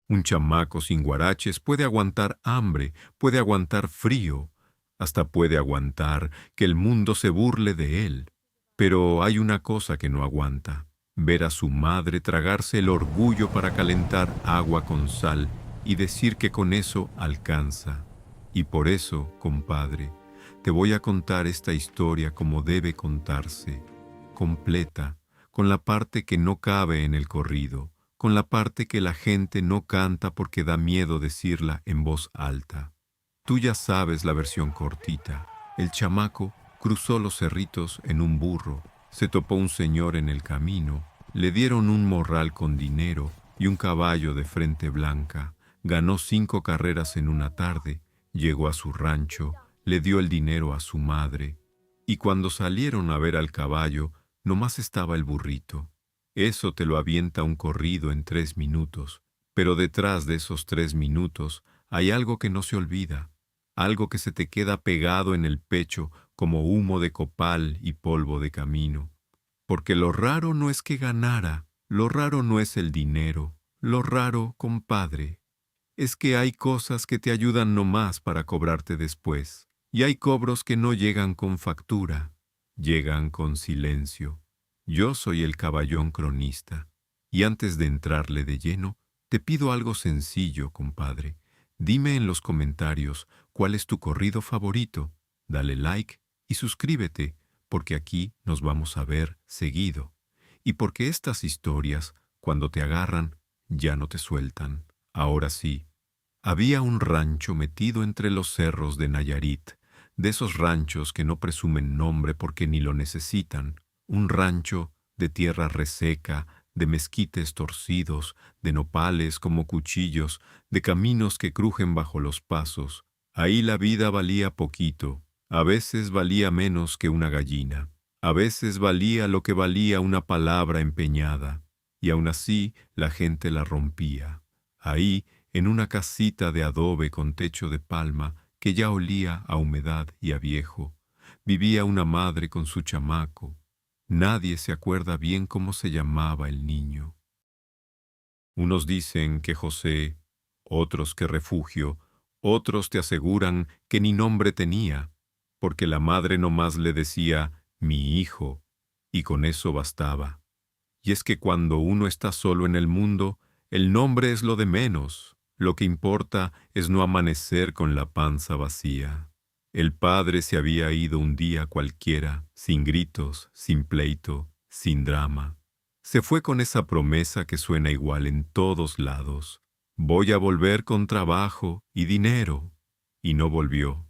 Un chamaco sin guaraches puede aguantar hambre, puede aguantar frío, hasta puede aguantar que el mundo se burle de él. Pero hay una cosa que no aguanta: ver a su madre tragarse el orgullo para calentar agua con sal y decir que con eso alcanza. Y por eso, compadre, te voy a contar esta historia como debe contarse, completa, con la parte que no cabe en el corrido, con la parte que la gente no canta porque da miedo decirla en voz alta. Tú ya sabes la versión cortita. El chamaco cruzó los cerritos en un burro, se topó un señor en el camino, le dieron un morral con dinero y un caballo de frente blanca, ganó 5 carreras en una tarde, llegó a su rancho, le dio el dinero a su madre, y cuando salieron a ver al caballo, nomás estaba el burrito. Eso te lo avienta un corrido en 3 minutos, pero detrás de esos 3 minutos hay algo que no se olvida, algo que se te queda pegado en el pecho como humo de copal y polvo de camino. Porque lo raro no es que ganara, lo raro no es el dinero, lo raro, compadre, es que hay cosas que te ayudan nomás para cobrarte después, y hay cobros que no llegan con factura, llegan con silencio. Yo soy el caballón cronista, y antes de entrarle de lleno, te pido algo sencillo, compadre. Dime en los comentarios cuál es tu corrido favorito, dale like y suscríbete, porque aquí nos vamos a ver seguido, y porque estas historias, cuando te agarran, ya no te sueltan. Ahora sí, había un rancho metido entre los cerros de Nayarit, de esos ranchos que no presumen nombre porque ni lo necesitan, un rancho de tierra reseca, de mezquites torcidos, de nopales como cuchillos, de caminos que crujen bajo los pasos. Ahí la vida valía poquito, a veces valía menos que una gallina, a veces valía lo que valía una palabra empeñada, y aun así la gente la rompía. Ahí, en una casita de adobe con techo de palma que ya olía a humedad y a viejo, vivía una madre con su chamaco. Nadie se acuerda bien cómo se llamaba el niño. Unos dicen que José, otros que Refugio, otros te aseguran que ni nombre tenía, porque la madre nomás le decía mi hijo, y con eso bastaba. Y es que cuando uno está solo en el mundo, el nombre es lo de menos. Lo que importa es no amanecer con la panza vacía. El padre se había ido un día cualquiera, sin gritos, sin pleito, sin drama. Se fue con esa promesa que suena igual en todos lados. Voy a volver con trabajo y dinero. Y no volvió.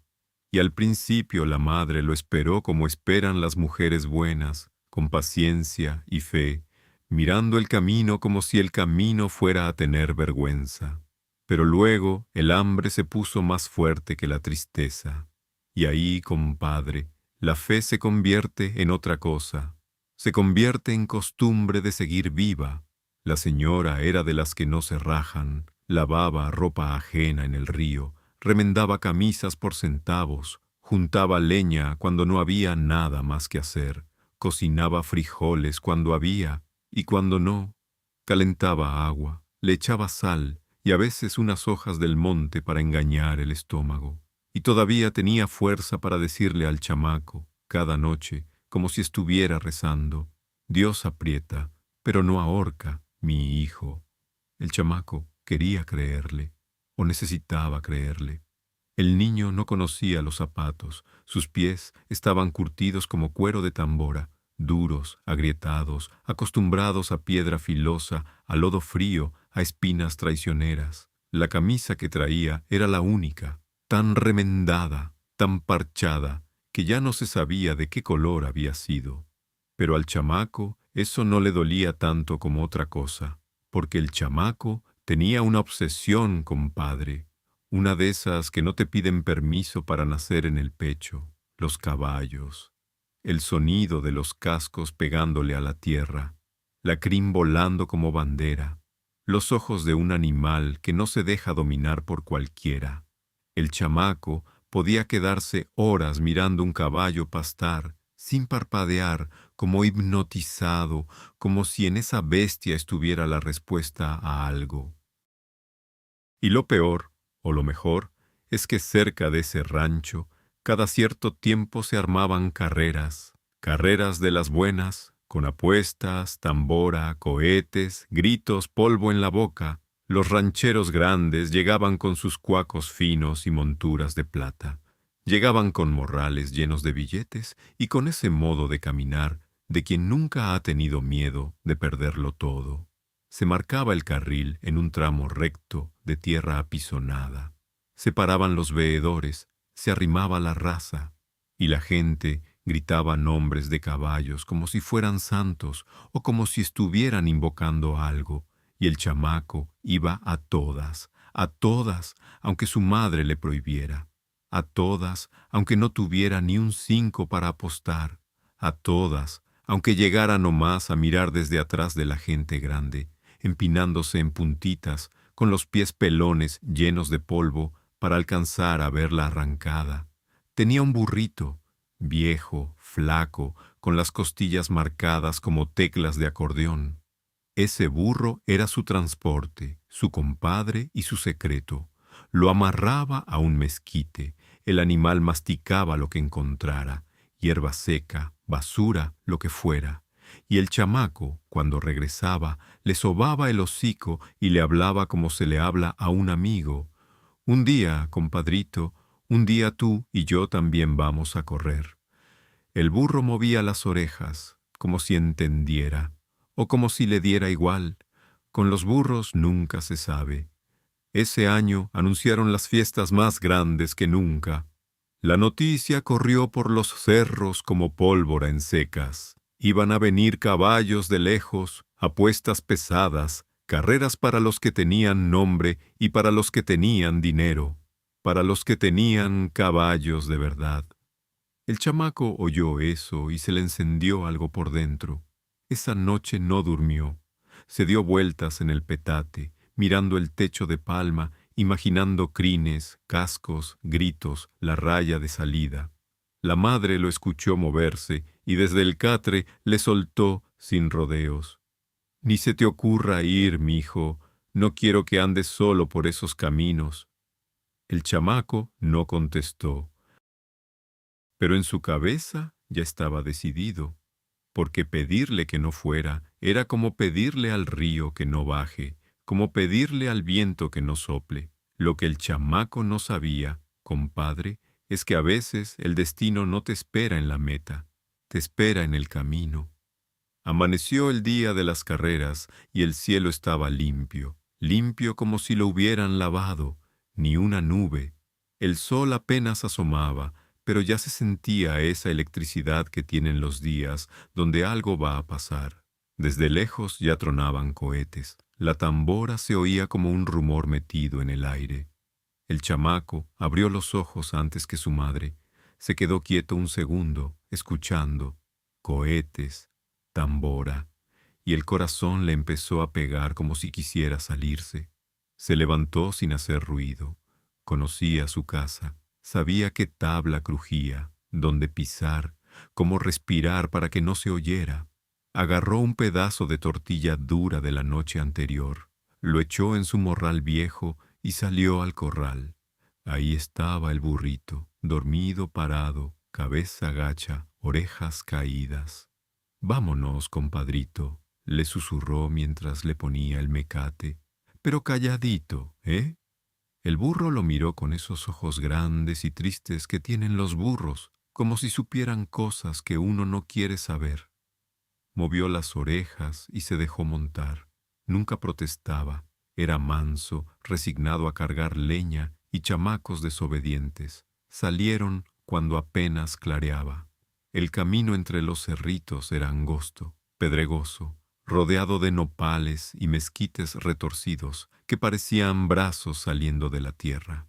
Y al principio la madre lo esperó como esperan las mujeres buenas, con paciencia y fe, mirando el camino como si el camino fuera a tener vergüenza. Pero luego el hambre se puso más fuerte que la tristeza. Y ahí, compadre, la fe se convierte en otra cosa. Se convierte en costumbre de seguir viva. La señora era de las que no se rajan, lavaba ropa ajena en el río, remendaba camisas por centavos, juntaba leña cuando no había nada más que hacer, cocinaba frijoles cuando había y cuando no, calentaba agua, le echaba sal y a veces unas hojas del monte para engañar el estómago. Y todavía tenía fuerza para decirle al chamaco, cada noche, como si estuviera rezando: Dios aprieta, pero no ahorca, mi hijo. El chamaco quería creerle, o necesitaba creerle. El niño no conocía los zapatos, sus pies estaban curtidos como cuero de tambora, duros, agrietados, acostumbrados a piedra filosa, a lodo frío, a espinas traicioneras. La camisa que traía era la única, tan remendada, tan parchada, que ya no se sabía de qué color había sido. Pero al chamaco eso no le dolía tanto como otra cosa, porque el chamaco tenía una obsesión, compadre, una de esas que no te piden permiso para nacer en el pecho: los caballos, el sonido de los cascos pegándole a la tierra, la crin volando como bandera, los ojos de un animal que no se deja dominar por cualquiera. El chamaco podía quedarse horas mirando un caballo pastar, sin parpadear, como hipnotizado, como si en esa bestia estuviera la respuesta a algo. Y lo peor, o lo mejor, es que cerca de ese rancho, cada cierto tiempo se armaban carreras, carreras de las buenas, con apuestas, tambora, cohetes, gritos, polvo en la boca. Los rancheros grandes llegaban con sus cuacos finos y monturas de plata. Llegaban con morrales llenos de billetes y con ese modo de caminar de quien nunca ha tenido miedo de perderlo todo. Se marcaba el carril en un tramo recto de tierra apisonada. Se paraban los veedores, se arrimaba la raza, y la gente gritaba nombres de caballos como si fueran santos o como si estuvieran invocando algo, y el chamaco iba a todas, aunque su madre le prohibiera, a todas, aunque no tuviera ni un 5 para apostar, a todas, aunque llegara nomás a mirar desde atrás de la gente grande, empinándose en puntitas, con los pies pelones llenos de polvo para alcanzar a ver la arrancada. Tenía un burrito, viejo, flaco, con las costillas marcadas como teclas de acordeón. Ese burro era su transporte, su compadre y su secreto. Lo amarraba a un mezquite, el animal masticaba lo que encontrara, hierba seca, basura, lo que fuera. Y el chamaco, cuando regresaba, le sobaba el hocico y le hablaba como se le habla a un amigo. Un día, compadrito, un día tú y yo también vamos a correr. El burro movía las orejas, como si entendiera, o como si le diera igual. Con los burros nunca se sabe. Ese año anunciaron las fiestas más grandes que nunca. La noticia corrió por los cerros como pólvora en secas. Iban a venir caballos de lejos, apuestas pesadas, carreras para los que tenían nombre y para los que tenían dinero, para los que tenían caballos de verdad. El chamaco oyó eso y se le encendió algo por dentro. Esa noche no durmió. Se dio vueltas en el petate, mirando el techo de palma, imaginando crines, cascos, gritos, la raya de salida. La madre lo escuchó moverse y desde el catre le soltó sin rodeos. Ni se te ocurra ir, mijo, no quiero que andes solo por esos caminos. El chamaco no contestó, pero en su cabeza ya estaba decidido, porque pedirle que no fuera era como pedirle al río que no baje, como pedirle al viento que no sople. Lo que el chamaco no sabía, compadre, es que a veces el destino no te espera en la meta, te espera en el camino. Amaneció el día de las carreras y el cielo estaba limpio, limpio como si lo hubieran lavado, ni una nube. El sol apenas asomaba, pero ya se sentía esa electricidad que tienen los días donde algo va a pasar. Desde lejos ya tronaban cohetes. La tambora se oía como un rumor metido en el aire. El chamaco abrió los ojos antes que su madre. Se quedó quieto un segundo, escuchando. Cohetes, tambora, y el corazón le empezó a pegar como si quisiera salirse. Se levantó sin hacer ruido. Conocía su casa. Sabía qué tabla crujía, dónde pisar, cómo respirar para que no se oyera. Agarró un pedazo de tortilla dura de la noche anterior, lo echó en su morral viejo y salió al corral. Ahí estaba el burrito, dormido parado, cabeza gacha, orejas caídas. «Vámonos, compadrito», le susurró mientras le ponía el mecate. «Pero calladito, ¿eh?» El burro lo miró con esos ojos grandes y tristes que tienen los burros, como si supieran cosas que uno no quiere saber. Movió las orejas y se dejó montar. Nunca protestaba. Era manso, resignado a cargar leña y chamacos desobedientes. Salieron cuando apenas clareaba. El camino entre los cerritos era angosto, pedregoso, rodeado de nopales y mezquites retorcidos que parecían brazos saliendo de la tierra.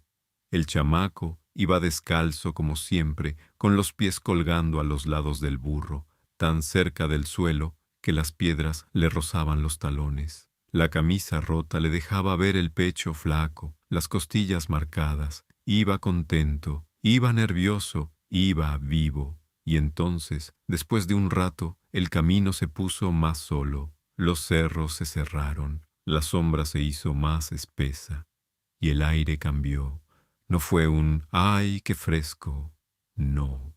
El chamaco iba descalzo como siempre, con los pies colgando a los lados del burro, tan cerca del suelo que las piedras le rozaban los talones. La camisa rota le dejaba ver el pecho flaco, las costillas marcadas. Iba contento, iba nervioso, iba vivo. Y entonces, después de un rato, el camino se puso más solo. Los cerros se cerraron, la sombra se hizo más espesa. y el aire cambió. No fue un ¡ay, qué fresco! No.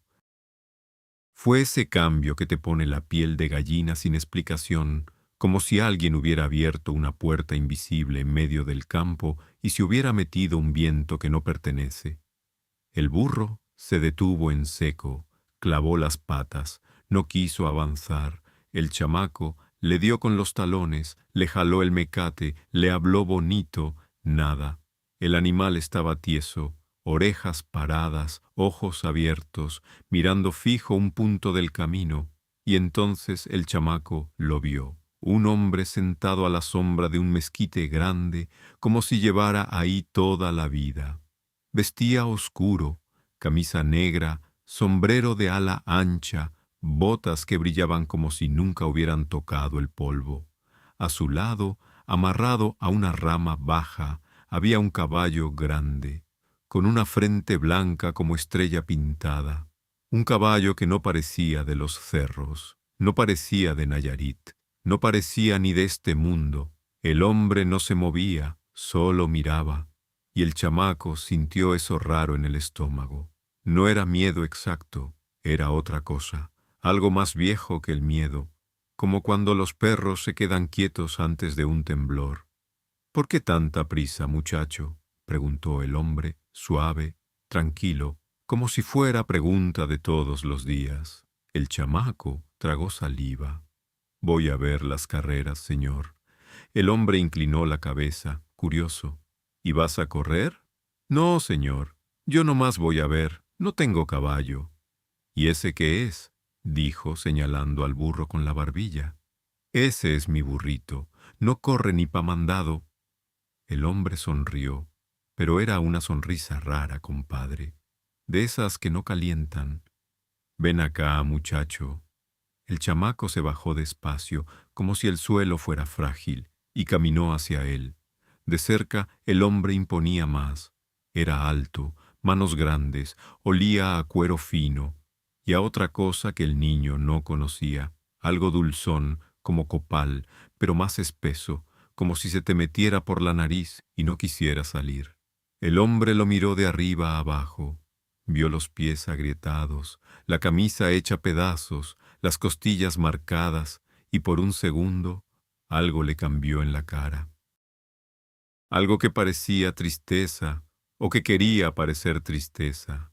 Fue ese cambio que te pone la piel de gallina sin explicación, como si alguien hubiera abierto una puerta invisible en medio del campo y se hubiera metido un viento que no pertenece. El burro se detuvo en seco, clavó las patas, no quiso avanzar. El chamaco le dio con los talones, le jaló el mecate, le habló bonito, nada. El animal estaba tieso, orejas paradas, ojos abiertos, mirando fijo un punto del camino, y entonces el chamaco lo vio. Un hombre sentado a la sombra de un mezquite grande, como si llevara ahí toda la vida. Vestía oscuro, camisa negra, sombrero de ala ancha, botas que brillaban como si nunca hubieran tocado el polvo. A su lado, amarrado a una rama baja, había un caballo grande, con una frente blanca como estrella pintada. Un caballo que no parecía de los cerros, no parecía de Nayarit, no parecía ni de este mundo. El hombre no se movía, solo miraba. Y el chamaco sintió eso raro en el estómago. No era miedo exacto, era otra cosa, algo más viejo que el miedo, como cuando los perros se quedan quietos antes de un temblor. ¿Por qué tanta prisa, muchacho?, preguntó el hombre, suave, tranquilo, como si fuera pregunta de todos los días. El chamaco tragó saliva. Voy a ver las carreras, señor. El hombre inclinó la cabeza, curioso. ¿Y vas a correr? No, señor. Yo nomás voy a ver. No tengo caballo. ¿Y ese qué es?, dijo, señalando al burro con la barbilla. Ese es mi burrito. No corre ni pa' mandado. El hombre sonrió, pero era una sonrisa rara, compadre, de esas que no calientan. Ven acá, muchacho. El chamaco se bajó despacio, como si el suelo fuera frágil, y caminó hacia él. De cerca el hombre imponía más. Era alto, manos grandes, olía a cuero fino, y a otra cosa que el niño no conocía, algo dulzón, como copal, pero más espeso, como si se te metiera por la nariz y no quisiera salir. El hombre lo miró de arriba a abajo, vio los pies agrietados, la camisa hecha pedazos, las costillas marcadas, y por un segundo algo le cambió en la cara. Algo que parecía tristeza, o que quería parecer tristeza.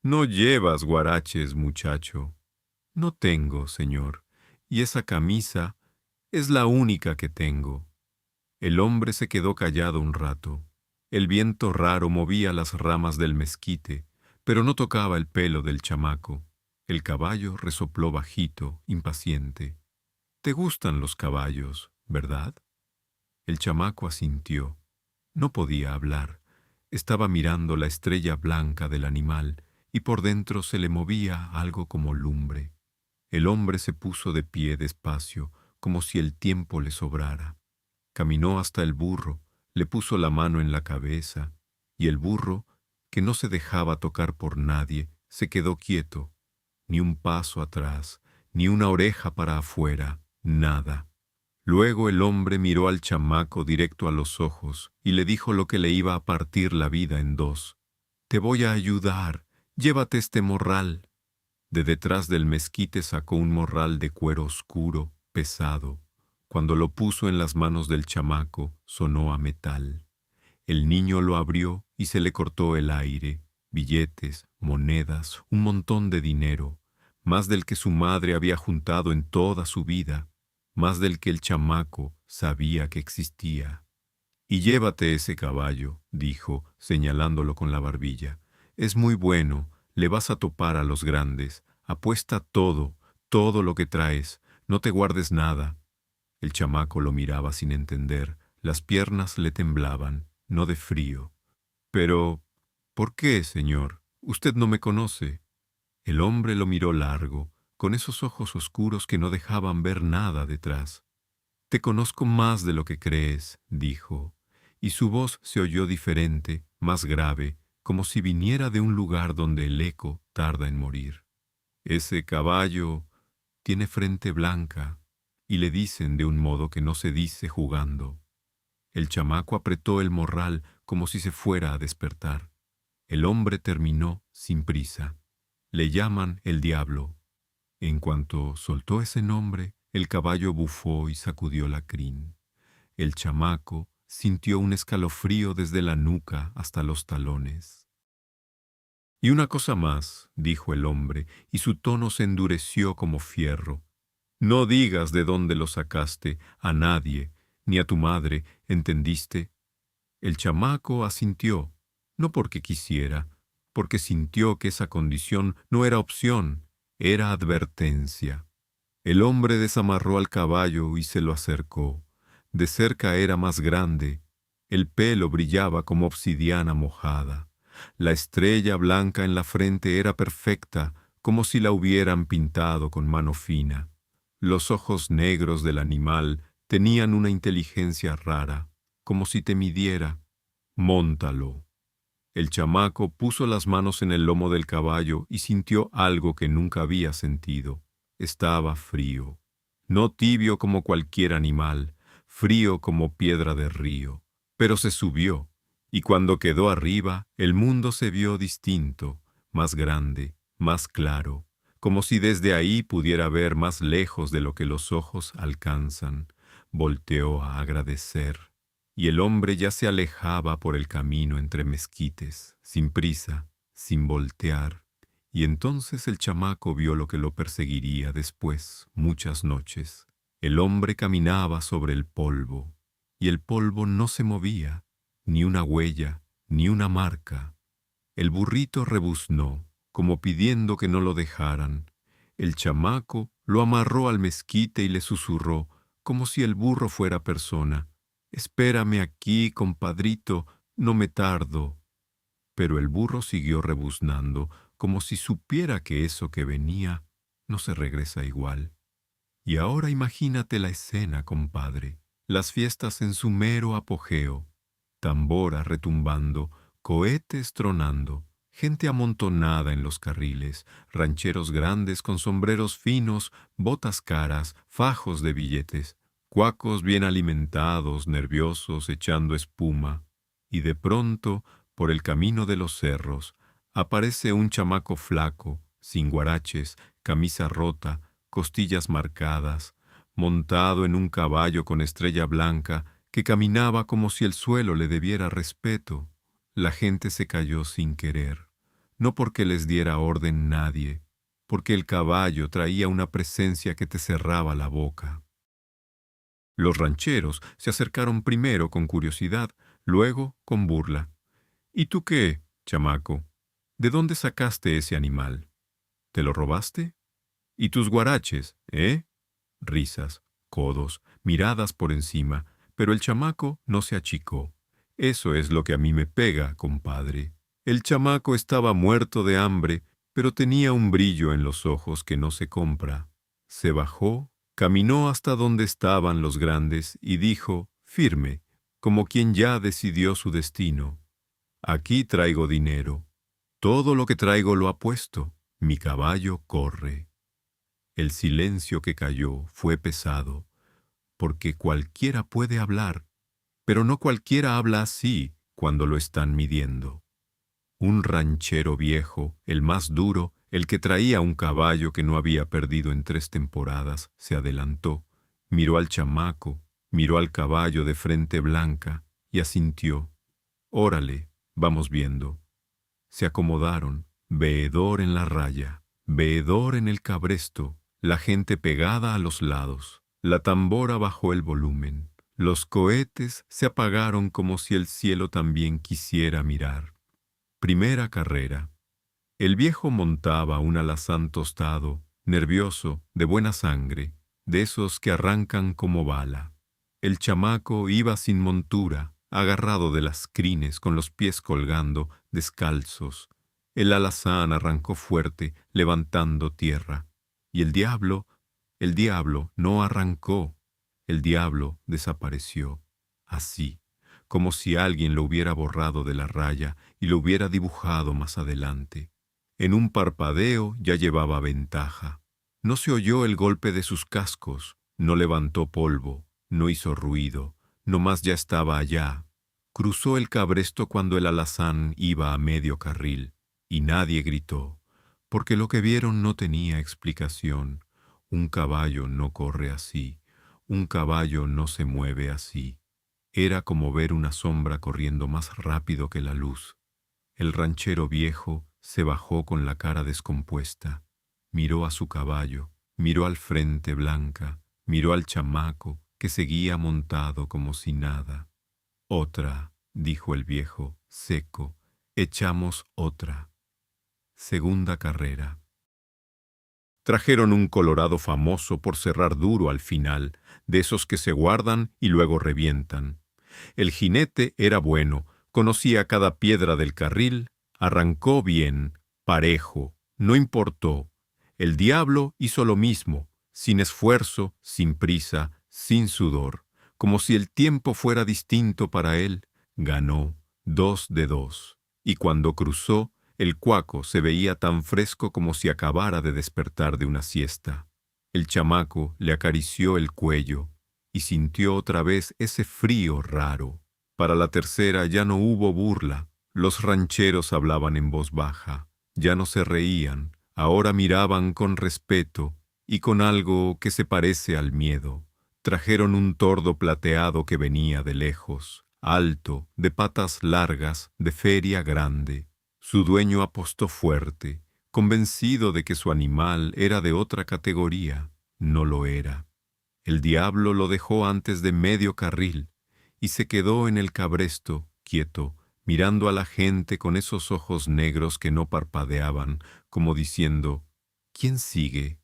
No llevas guaraches, muchacho. No tengo, señor, y esa camisa es la única que tengo. El hombre se quedó callado un rato. El viento raro movía las ramas del mezquite, pero no tocaba el pelo del chamaco. El caballo resopló bajito, impaciente. «Te gustan los caballos, ¿verdad?». El chamaco asintió. No podía hablar. Estaba mirando la estrella blanca del animal y por dentro se le movía algo como lumbre. El hombre se puso de pie despacio, como si el tiempo le sobrara. Caminó hasta el burro, le puso la mano en la cabeza, y el burro, que no se dejaba tocar por nadie, se quedó quieto. Ni un paso atrás, ni una oreja para afuera, nada. Luego el hombre miró al chamaco directo a los ojos y le dijo lo que le iba a partir la vida en dos. «Te voy a ayudar, llévate este morral». De detrás del mezquite sacó un morral de cuero oscuro, pesado. Cuando lo puso en las manos del chamaco, sonó a metal. El niño lo abrió y se le cortó el aire. Billetes, monedas, un montón de dinero, más del que su madre había juntado en toda su vida, más del que el chamaco sabía que existía. «Y llévate ese caballo», dijo, señalándolo con la barbilla. «Es muy bueno, le vas a topar a los grandes. Apuesta todo, todo lo que traes, no te guardes nada». El chamaco lo miraba sin entender, las piernas le temblaban, no de frío. «Pero, ¿por qué, señor? Usted no me conoce». El hombre lo miró largo, con esos ojos oscuros que no dejaban ver nada detrás. «Te conozco más de lo que crees», dijo, y su voz se oyó diferente, más grave, como si viniera de un lugar donde el eco tarda en morir. «Ese caballo tiene frente blanca», y le dicen de un modo que no se dice jugando. El chamaco apretó el morral como si se fuera a despertar. El hombre terminó sin prisa. Le llaman el diablo. En cuanto soltó ese nombre, el caballo bufó y sacudió la crin. El chamaco sintió un escalofrío desde la nuca hasta los talones. «Y una cosa más», dijo el hombre, y su tono se endureció como fierro. «No digas de dónde lo sacaste a nadie, ni a tu madre, ¿entendiste?» El chamaco asintió, no porque quisiera, porque sintió que esa condición no era opción, era advertencia. El hombre desamarró al caballo y se lo acercó. De cerca era más grande, el pelo brillaba como obsidiana mojada. La estrella blanca en la frente era perfecta, como si la hubieran pintado con mano fina. Los ojos negros del animal tenían una inteligencia rara, como si te midiera. «Móntalo». El chamaco puso las manos en el lomo del caballo y sintió algo que nunca había sentido. Estaba frío. No tibio como cualquier animal, frío como piedra de río. Pero se subió, y cuando quedó arriba, el mundo se vio distinto, más grande, más claro, como si desde ahí pudiera ver más lejos de lo que los ojos alcanzan. Volteó a agradecer. Y el hombre ya se alejaba por el camino entre mezquites, sin prisa, sin voltear. Y entonces el chamaco vio lo que lo perseguiría después, muchas noches. El hombre caminaba sobre el polvo, y el polvo no se movía, ni una huella, ni una marca. El burrito rebuznó, como pidiendo que no lo dejaran. El chamaco lo amarró al mezquite y le susurró, como si el burro fuera persona: «Espérame aquí, compadrito, no me tardo». Pero el burro siguió rebuznando, como si supiera que eso que venía no se regresa igual. Y ahora imagínate la escena, compadre, las fiestas en su mero apogeo, tambora retumbando, cohetes tronando, gente amontonada en los carriles, rancheros grandes con sombreros finos, botas caras, fajos de billetes, cuacos bien alimentados, nerviosos, echando espuma. Y de pronto, por el camino de los cerros, aparece un chamaco flaco, sin guaraches, camisa rota, costillas marcadas, montado en un caballo con estrella blanca, que caminaba como si el suelo le debiera respeto. La gente se calló sin querer, no porque les diera orden nadie, porque el caballo traía una presencia que te cerraba la boca. Los rancheros se acercaron primero con curiosidad, luego con burla. «¿Y tú qué, chamaco? ¿De dónde sacaste ese animal? ¿Te lo robaste? ¿Y tus guaraches, eh?» Risas, codos, miradas por encima, pero el chamaco no se achicó. «Eso es lo que a mí me pega, compadre». El chamaco estaba muerto de hambre, pero tenía un brillo en los ojos que no se compra. Se bajó, caminó hasta donde estaban los grandes y dijo, firme, como quien ya decidió su destino: «Aquí traigo dinero. Todo lo que traigo lo apuesto. Mi caballo corre». El silencio que cayó fue pesado, porque cualquiera puede hablar, pero no cualquiera habla así cuando lo están midiendo. Un ranchero viejo, el más duro, el que traía un caballo que no había perdido en 3 temporadas, se adelantó, miró al chamaco, miró al caballo de frente blanca y asintió. «Órale, vamos viendo». Se acomodaron, veedor en la raya, veedor en el cabresto, la gente pegada a los lados. La tambora bajó el volumen. Los cohetes se apagaron como si el cielo también quisiera mirar. Primera carrera. El viejo montaba un alazán tostado, nervioso, de buena sangre, de esos que arrancan como bala. El chamaco iba sin montura, agarrado de las crines, con los pies colgando, descalzos. El alazán arrancó fuerte, levantando tierra. Y el diablo no arrancó. El diablo desapareció, así, como si alguien lo hubiera borrado de la raya y lo hubiera dibujado más adelante. En un parpadeo ya llevaba ventaja. No se oyó el golpe de sus cascos, no levantó polvo, no hizo ruido, nomás ya estaba allá, Cruzó el cabresto cuando el alazán iba a medio carril, y nadie gritó, porque lo que vieron no tenía explicación. Un caballo no corre así, un caballo no se mueve así. Era como ver una sombra corriendo más rápido que la luz. El ranchero viejo se bajó con la cara descompuesta, miró a su caballo, miró al frente blanca, miró al chamaco que seguía montado como si nada. Otra, dijo el viejo, seco, echamos otra. Segunda carrera. Trajeron un colorado famoso por cerrar duro al final, de esos que se guardan y luego revientan. El jinete era bueno, conocía cada piedra del carril, arrancó bien, parejo, no importó. El diablo hizo lo mismo, sin esfuerzo, sin prisa, sin sudor, como si el tiempo fuera distinto para él. Ganó 2 de 2, y cuando cruzó, el cuaco se veía tan fresco como si acabara de despertar de una siesta. El chamaco le acarició el cuello y sintió otra vez ese frío raro. Para la tercera ya no hubo burla. Los rancheros hablaban en voz baja. Ya no se reían. Ahora miraban con respeto y con algo que se parece al miedo. Trajeron un tordo plateado que venía de lejos, alto, de patas largas, de feria grande. Su dueño apostó fuerte, convencido de que su animal era de otra categoría. No lo era. El diablo lo dejó antes de medio carril y se quedó en el cabresto, quieto, mirando a la gente con esos ojos negros que no parpadeaban, como diciendo, ¿quién sigue?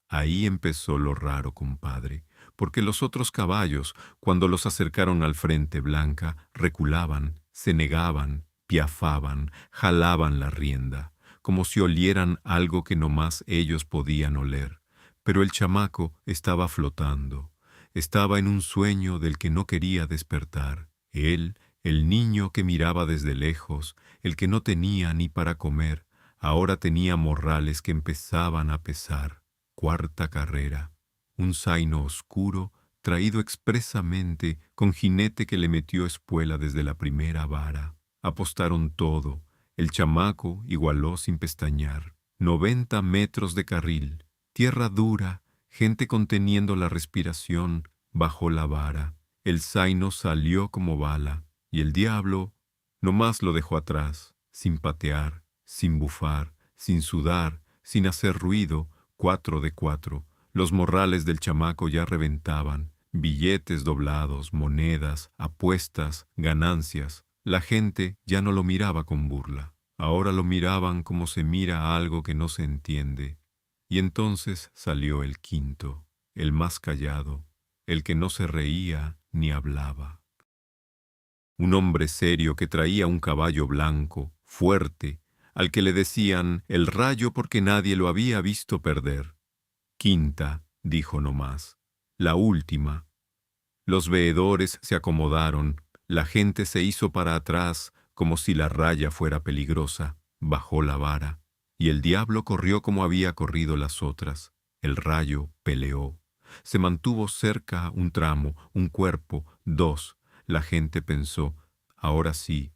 Ahí empezó lo raro, compadre, porque los otros caballos, cuando los acercaron al frente blanca, reculaban, se negaban, piafaban, jalaban la rienda, como si olieran algo que nomás ellos podían oler. Pero el chamaco estaba flotando, estaba en un sueño del que no quería despertar. Él, el niño que miraba desde lejos, el que no tenía ni para comer, ahora tenía morrales que empezaban a pesar. Cuarta carrera. Un zaino oscuro, traído expresamente, con jinete que le metió espuela desde la primera vara. Apostaron todo. El chamaco igualó sin pestañear. 90 metros de carril. Tierra dura, gente conteniendo la respiración bajo la vara. El zaino salió como bala, y el diablo nomás lo dejó atrás, sin patear, sin bufar, sin sudar, sin hacer ruido. 4 de 4. Los morrales del chamaco ya reventaban. Billetes doblados, monedas, apuestas, ganancias. La gente ya no lo miraba con burla. Ahora lo miraban como se mira a algo que no se entiende. Y entonces salió el quinto, el más callado, el que no se reía ni hablaba. Un hombre serio que traía un caballo blanco, fuerte, al que le decían el Rayo porque nadie lo había visto perder. Quinta, dijo nomás, la última. Los veedores se acomodaron, la gente se hizo para atrás como si la raya fuera peligrosa, bajó la vara, y el diablo corrió como había corrido las otras. El Rayo peleó. Se mantuvo cerca un tramo, un cuerpo, dos. La gente pensó, ahora sí,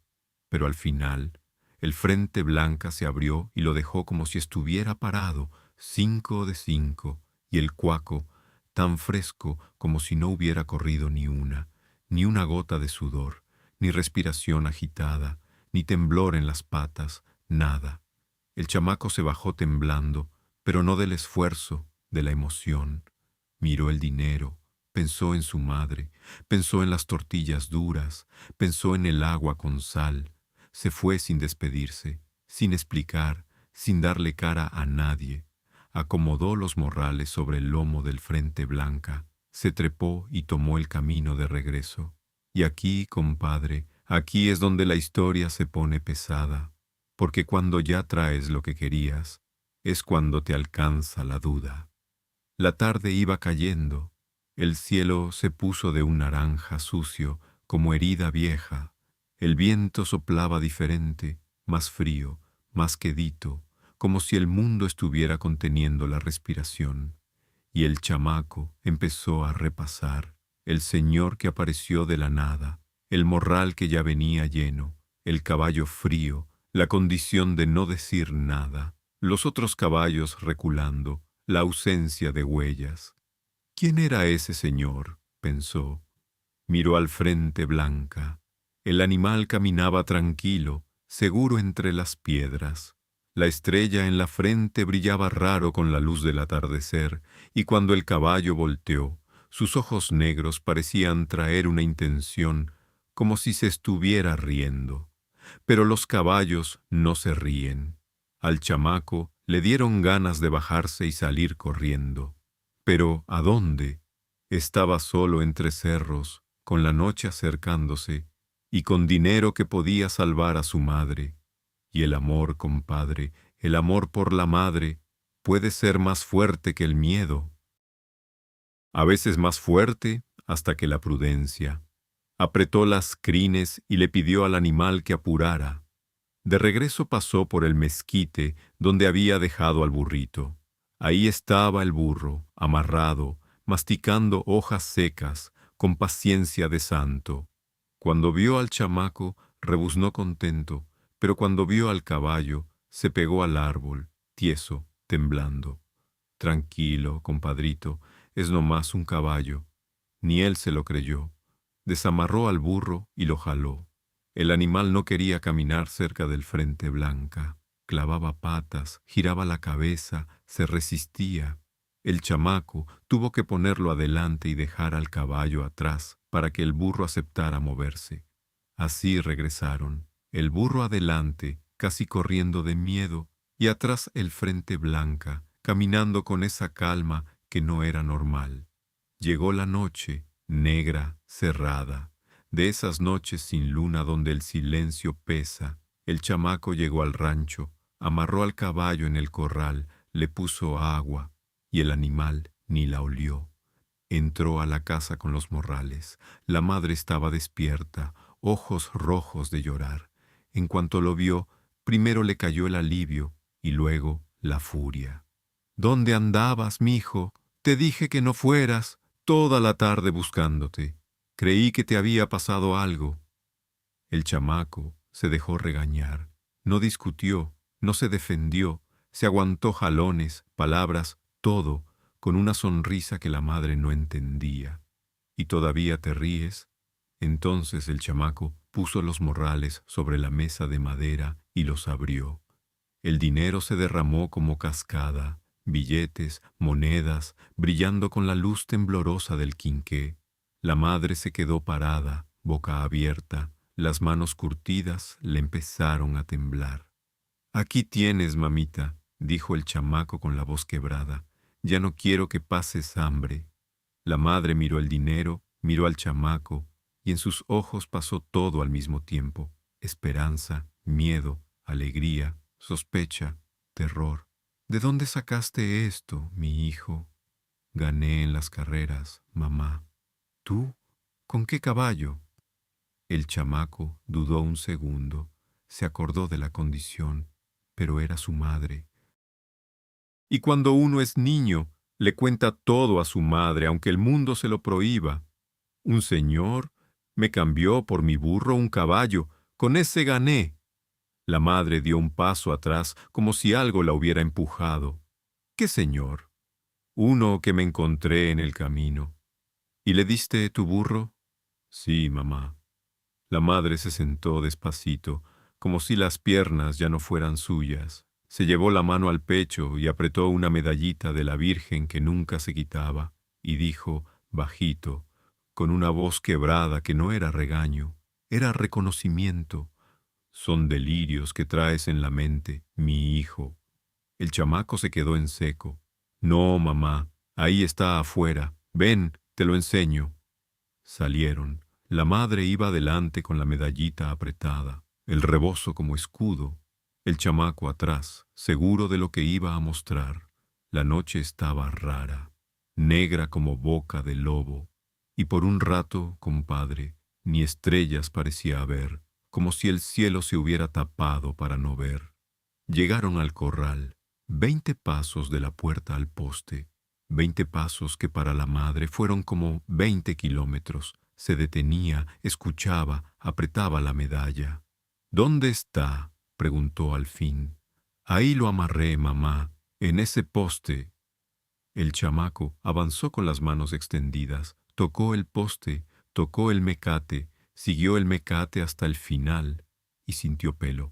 pero al final el frente blanca se abrió y lo dejó como si estuviera parado, 5 de 5, y el cuaco, tan fresco como si no hubiera corrido ni una gota de sudor, ni respiración agitada, ni temblor en las patas, nada. El chamaco se bajó temblando, pero no del esfuerzo, de la emoción. Miró el dinero, pensó en su madre, pensó en las tortillas duras, pensó en el agua con sal. Se fue sin despedirse, sin explicar, sin darle cara a nadie. Acomodó los morrales sobre el lomo del frente blanca, se trepó y tomó el camino de regreso. Y aquí, compadre, aquí es donde la historia se pone pesada, porque cuando ya traes lo que querías, es cuando te alcanza la duda. La tarde iba cayendo, el cielo se puso de un naranja sucio, como herida vieja. El viento soplaba diferente, más frío, más quedito, como si el mundo estuviera conteniendo la respiración. Y el chamaco empezó a repasar, el señor que apareció de la nada, el morral que ya venía lleno, el caballo frío, la condición de no decir nada, los otros caballos reculando, la ausencia de huellas. ¿Quién era ese señor?, pensó. Miró al frente blanca. El animal caminaba tranquilo, seguro entre las piedras. La estrella en la frente brillaba raro con la luz del atardecer, y cuando el caballo volteó, sus ojos negros parecían traer una intención, como si se estuviera riendo. Pero los caballos no se ríen. Al chamaco le dieron ganas de bajarse y salir corriendo. Pero ¿a dónde? Estaba solo entre cerros, con la noche acercándose, y con dinero que podía salvar a su madre. Y el amor, compadre, el amor por la madre, puede ser más fuerte que el miedo. A veces más fuerte hasta que la prudencia. Apretó las crines y le pidió al animal que apurara. De regreso pasó por el mezquite donde había dejado al burrito. Ahí estaba el burro, amarrado, masticando hojas secas, con paciencia de santo. Cuando vio al chamaco, rebuznó contento, pero cuando vio al caballo, se pegó al árbol, tieso, temblando. Tranquilo, compadrito, es nomás un caballo. Ni él se lo creyó. Desamarró al burro y lo jaló. El animal no quería caminar cerca del frente blanca. Clavaba patas, giraba la cabeza, se resistía. El chamaco tuvo que ponerlo adelante y dejar al caballo atrás para que el burro aceptara moverse. Así regresaron, el burro adelante, casi corriendo de miedo, y atrás el frente blanca, caminando con esa calma que no era normal. Llegó la noche, negra, cerrada, de esas noches sin luna donde el silencio pesa. El chamaco llegó al rancho, amarró al caballo en el corral, le puso agua, y el animal ni la olió. Entró a la casa con los morrales. La madre estaba despierta, ojos rojos de llorar. En cuanto lo vio, primero le cayó el alivio y luego la furia. ¿Dónde andabas, mijo? Te dije que no fueras, toda la tarde buscándote. Creí que te había pasado algo. El chamaco se dejó regañar. No discutió, no se defendió, se aguantó jalones, palabras, todo, con una sonrisa que la madre no entendía. ¿Y todavía te ríes? Entonces el chamaco puso los morrales sobre la mesa de madera y los abrió. El dinero se derramó como cascada, billetes, monedas, brillando con la luz temblorosa del quinqué. La madre se quedó parada, boca abierta, las manos curtidas le empezaron a temblar. «Aquí tienes, mamita», dijo el chamaco con la voz quebrada. «Ya no quiero que pases hambre». La madre miró el dinero, miró al chamaco, y en sus ojos pasó todo al mismo tiempo: esperanza, miedo, alegría, sospecha, terror. «¿De dónde sacaste esto, mi hijo?» «Gané en las carreras, mamá». «¿Tú? ¿Con qué caballo?» El chamaco dudó un segundo, se acordó de la condición, pero era su madre. Y cuando uno es niño, le cuenta todo a su madre, aunque el mundo se lo prohíba. «Un señor me cambió por mi burro un caballo, con ese gané». La madre dio un paso atrás, como si algo la hubiera empujado. «¿Qué señor?» «Uno que me encontré en el camino». «¿Y le diste tu burro?» «Sí, mamá». La madre se sentó despacito, como si las piernas ya no fueran suyas. Se llevó la mano al pecho y apretó una medallita de la Virgen que nunca se quitaba, y dijo, bajito, con una voz quebrada que no era regaño, era reconocimiento: «Son delirios que traes en la mente, mi hijo». El chamaco se quedó en seco. «No, mamá, ahí está afuera. Ven, te lo enseño». Salieron. La madre iba adelante con la medallita apretada, el rebozo como escudo, el chamaco atrás, seguro de lo que iba a mostrar. La noche estaba rara, negra como boca de lobo, y por un rato, compadre, ni estrellas parecía haber, como si el cielo se hubiera tapado para no ver. Llegaron al corral, 20 pasos de la puerta al poste, 20 pasos que para la madre fueron como 20 kilómetros. se detenía, escuchaba, apretaba la medalla. —¿Dónde está? —preguntó al fin. —Ahí lo amarré, mamá, en ese poste. El chamaco avanzó con las manos extendidas, tocó el poste, tocó el mecate, siguió el mecate hasta el final y sintió pelo.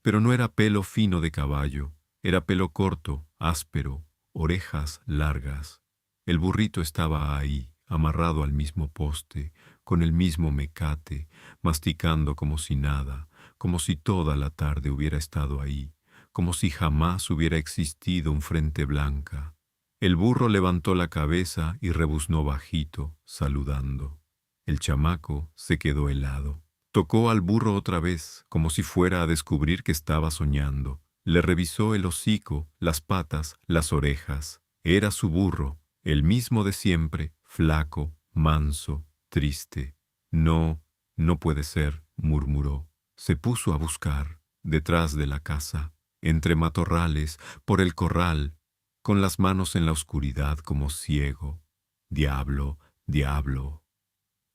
Pero no era pelo fino de caballo, era pelo corto, áspero, orejas largas. El burrito estaba ahí, amarrado al mismo poste, con el mismo mecate, masticando como si nada, como si toda la tarde hubiera estado ahí, como si jamás hubiera existido un frente blanca. El burro levantó la cabeza y rebuznó bajito, saludando. El chamaco se quedó helado. Tocó al burro otra vez, como si fuera a descubrir que estaba soñando. Le revisó el hocico, las patas, las orejas. Era su burro, el mismo de siempre, flaco, manso, triste. No, no puede ser, murmuró. Se puso a buscar, detrás de la casa, entre matorrales, por el corral, con las manos en la oscuridad como ciego. Diablo, diablo.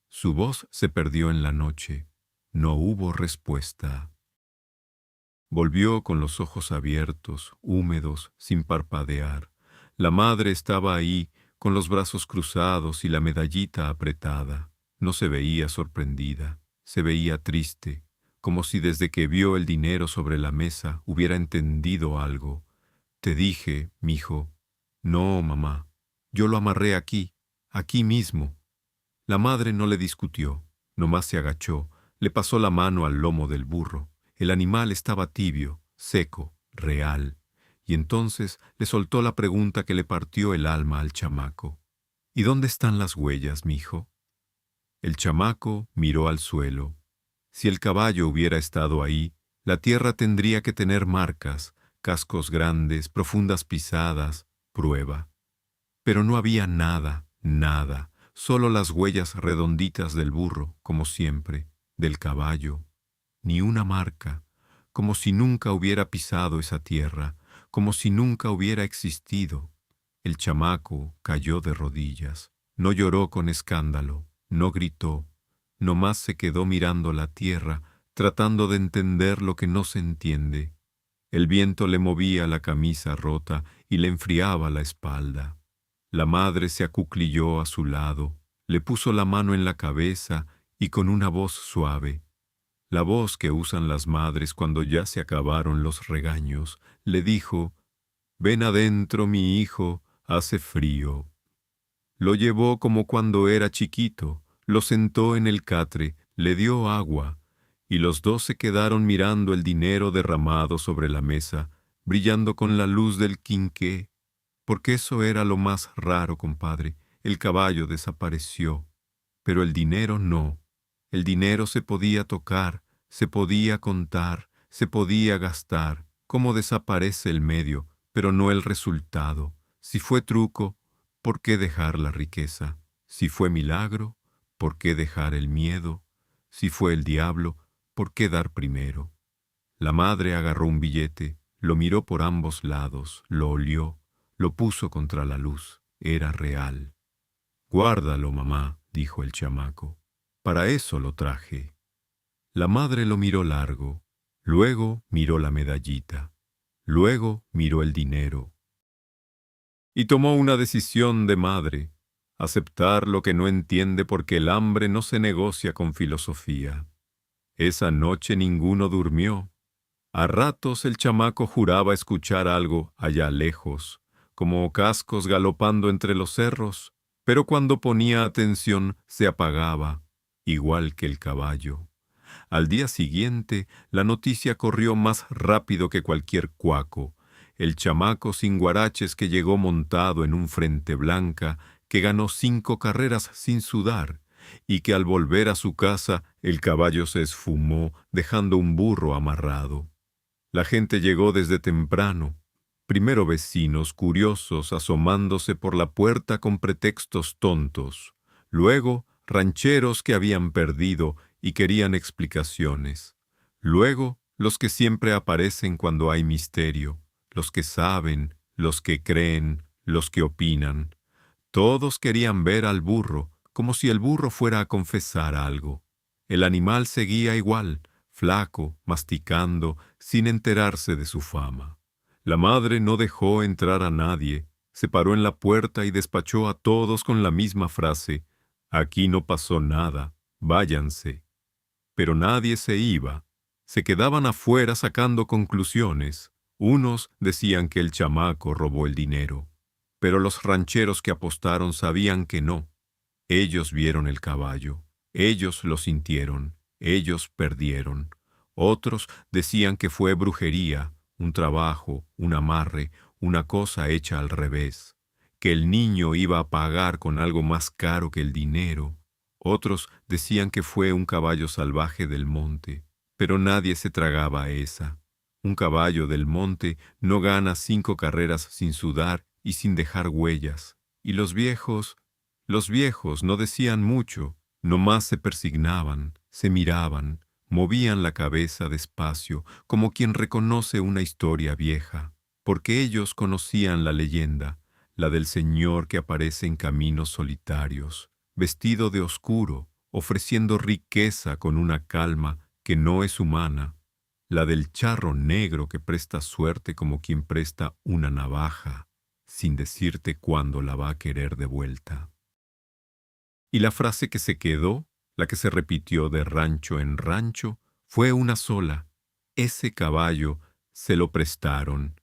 Su voz se perdió en la noche. No hubo respuesta. Volvió con los ojos abiertos, húmedos, sin parpadear. La madre estaba ahí, con los brazos cruzados y la medallita apretada. No se veía sorprendida, se veía triste, como si desde que vio el dinero sobre la mesa hubiera entendido algo. Te dije, mijo. No, mamá, yo lo amarré aquí, aquí mismo. La madre no le discutió, nomás se agachó, le pasó la mano al lomo del burro. El animal estaba tibio, seco, real, y entonces le soltó la pregunta que le partió el alma al chamaco. ¿Y dónde están las huellas, mijo? El chamaco miró al suelo. Si el caballo hubiera estado ahí, la tierra tendría que tener marcas, cascos grandes, profundas pisadas, prueba. Pero no había nada, nada, solo las huellas redonditas del burro, como siempre, del caballo. Ni una marca, como si nunca hubiera pisado esa tierra, como si nunca hubiera existido. El chamaco cayó de rodillas, no lloró con escándalo, no gritó, nomás se quedó mirando la tierra, tratando de entender lo que no se entiende. El viento le movía la camisa rota y le enfriaba la espalda. La madre se acuclilló a su lado, le puso la mano en la cabeza y con una voz suave, la voz que usan las madres cuando ya se acabaron los regaños, le dijo: «Ven adentro, mi hijo, hace frío». Lo llevó como cuando era chiquito, lo sentó en el catre, le dio agua, y los dos se quedaron mirando el dinero derramado sobre la mesa, brillando con la luz del quinqué. Porque eso era lo más raro, compadre. El caballo desapareció, pero el dinero no. El dinero se podía tocar, se podía contar, se podía gastar. Cómo desaparece el medio, pero no el resultado. Si fue truco, ¿por qué dejar la riqueza? Si fue milagro, ¿por qué dejar el miedo? Si fue el diablo, ¿por qué dar primero? La madre agarró un billete, lo miró por ambos lados, lo olió, lo puso contra la luz. Era real. «Guárdalo, mamá», dijo el chamaco. «Para eso lo traje». La madre lo miró largo, luego miró la medallita, luego miró el dinero. Y tomó una decisión de madre, aceptar lo que no entiende porque el hambre no se negocia con filosofía. Esa noche ninguno durmió. A ratos el chamaco juraba escuchar algo allá lejos, como cascos galopando entre los cerros, pero cuando ponía atención se apagaba, igual que el caballo. Al día siguiente, la noticia corrió más rápido que cualquier cuaco. El chamaco sin guaraches que llegó montado en un frente blanca, que ganó 5 carreras sin sudar, y que al volver a su casa el caballo se esfumó, dejando un burro amarrado. La gente llegó desde temprano. Primero vecinos curiosos asomándose por la puerta con pretextos tontos. Luego rancheros que habían perdido y querían explicaciones. Luego los que siempre aparecen cuando hay misterio, los que saben, los que creen, los que opinan. Todos querían ver al burro, como si el burro fuera a confesar algo. El animal seguía igual, flaco, masticando, sin enterarse de su fama. La madre no dejó entrar a nadie, se paró en la puerta y despachó a todos con la misma frase: «Aquí no pasó nada, váyanse». Pero nadie se iba. Se quedaban afuera sacando conclusiones. Unos decían que el chamaco robó el dinero, pero los rancheros que apostaron sabían que no. Ellos vieron el caballo, ellos lo sintieron, ellos perdieron. Otros decían que fue brujería, un trabajo, un amarre, una cosa hecha al revés, que el niño iba a pagar con algo más caro que el dinero. Otros decían que fue un caballo salvaje del monte, pero nadie se tragaba esa. Un caballo del monte no gana 5 carreras sin sudar y sin dejar huellas. Y los viejos no decían mucho, nomás se persignaban, se miraban, movían la cabeza despacio, como quien reconoce una historia vieja, porque ellos conocían la leyenda, la del señor que aparece en caminos solitarios, vestido de oscuro, ofreciendo riqueza con una calma que no es humana, la del charro negro que presta suerte como quien presta una navaja, sin decirte cuándo la va a querer de vuelta. Y la frase que se quedó, la que se repitió de rancho en rancho, fue una sola: ese caballo se lo prestaron.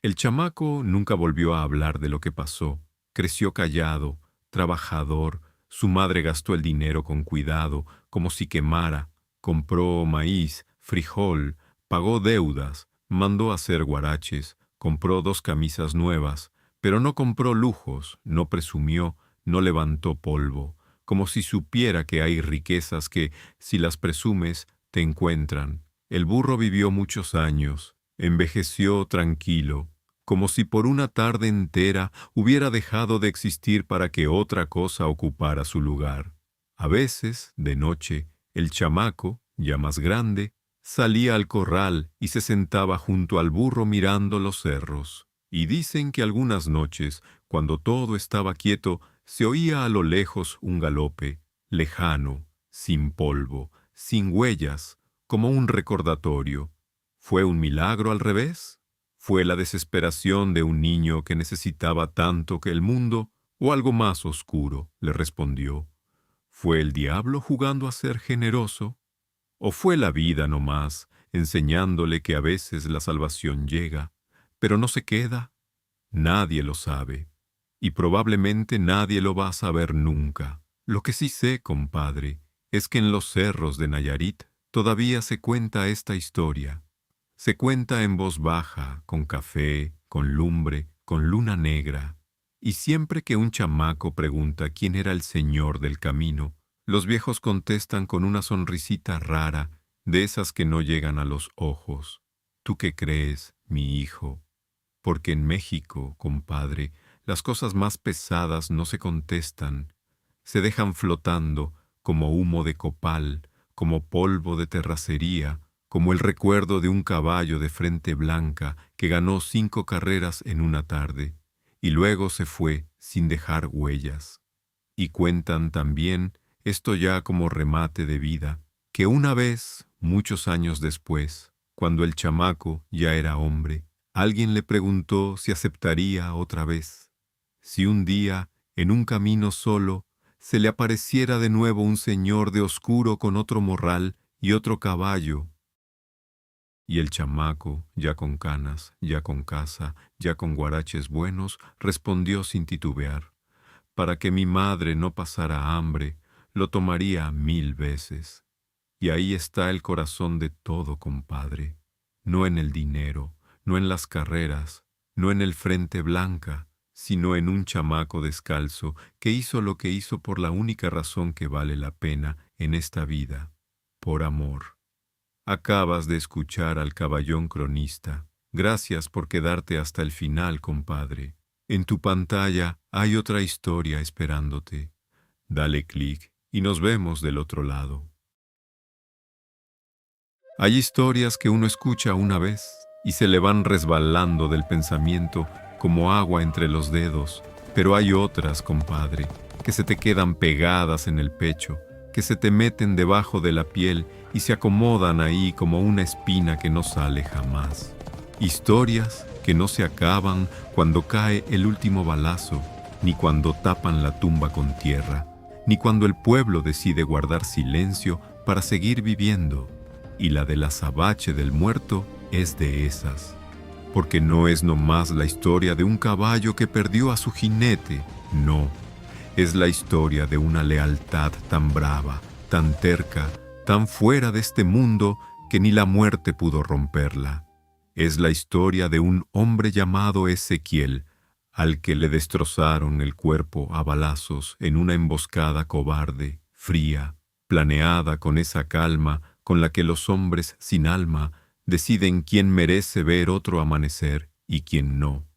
El chamaco nunca volvió a hablar de lo que pasó. Creció callado, trabajador. Su madre gastó el dinero con cuidado, como si quemara. Compró maíz, frijol, pagó deudas, mandó hacer guaraches, compró 2 camisas nuevas, pero no compró lujos, no presumió, no levantó polvo, como si supiera que hay riquezas que, si las presumes, te encuentran. El burro vivió muchos años, envejeció tranquilo, como si por una tarde entera hubiera dejado de existir para que otra cosa ocupara su lugar. A veces, de noche, el chamaco, ya más grande, salía al corral y se sentaba junto al burro mirando los cerros. Y dicen que algunas noches, cuando todo estaba quieto, se oía a lo lejos un galope, lejano, sin polvo, sin huellas, como un recordatorio. ¿Fue un milagro al revés? ¿Fue la desesperación de un niño que necesitaba tanto que el mundo, o algo más oscuro, le respondió? ¿Fue el diablo jugando a ser generoso? ¿O fue la vida nomás, enseñándole que a veces la salvación llega, pero no se queda? Nadie lo sabe, y probablemente nadie lo va a saber nunca. Lo que sí sé, compadre, es que en los cerros de Nayarit todavía se cuenta esta historia. Se cuenta en voz baja, con café, con lumbre, con luna negra. Y siempre que un chamaco pregunta quién era el señor del camino, los viejos contestan con una sonrisita rara, de esas que no llegan a los ojos. ¿Tú qué crees, mi hijo? Porque en México, compadre, las cosas más pesadas no se contestan, se dejan flotando como humo de copal, como polvo de terracería, como el recuerdo de un caballo de frente blanca que ganó 5 carreras en una tarde, y luego se fue sin dejar huellas. Y cuentan también, esto ya como remate de vida, que una vez, muchos años después, cuando el chamaco ya era hombre, alguien le preguntó si aceptaría otra vez, si un día, en un camino solo, se le apareciera de nuevo un señor de oscuro con otro morral y otro caballo. Y el chamaco, ya con canas, ya con casa, ya con guaraches buenos, respondió sin titubear: para que mi madre no pasara hambre, lo tomaría 1000 veces. Y ahí está el corazón de todo, compadre. No en el dinero, no en las carreras, no en el frente blanca, sino en un chamaco descalzo que hizo lo que hizo por la única razón que vale la pena en esta vida: por amor. Acabas de escuchar al caballón cronista. Gracias por quedarte hasta el final, compadre. En tu pantalla hay otra historia esperándote. Dale clic y nos vemos del otro lado. Hay historias que uno escucha una vez y se le van resbalando del pensamiento como agua entre los dedos, pero hay otras, compadre, que se te quedan pegadas en el pecho, que se te meten debajo de la piel y se acomodan ahí como una espina que no sale jamás. Historias que no se acaban cuando cae el último balazo, ni cuando tapan la tumba con tierra, ni cuando el pueblo decide guardar silencio para seguir viviendo. Y la del azabache del muerto es de esas, porque no es nomás la historia de un caballo que perdió a su jinete, no, es la historia de una lealtad tan brava, tan terca, tan fuera de este mundo que ni la muerte pudo romperla. Es la historia de un hombre llamado Ezequiel, al que le destrozaron el cuerpo a balazos en una emboscada cobarde, fría, planeada con esa calma con la que los hombres sin alma deciden quién merece ver otro amanecer y quién no.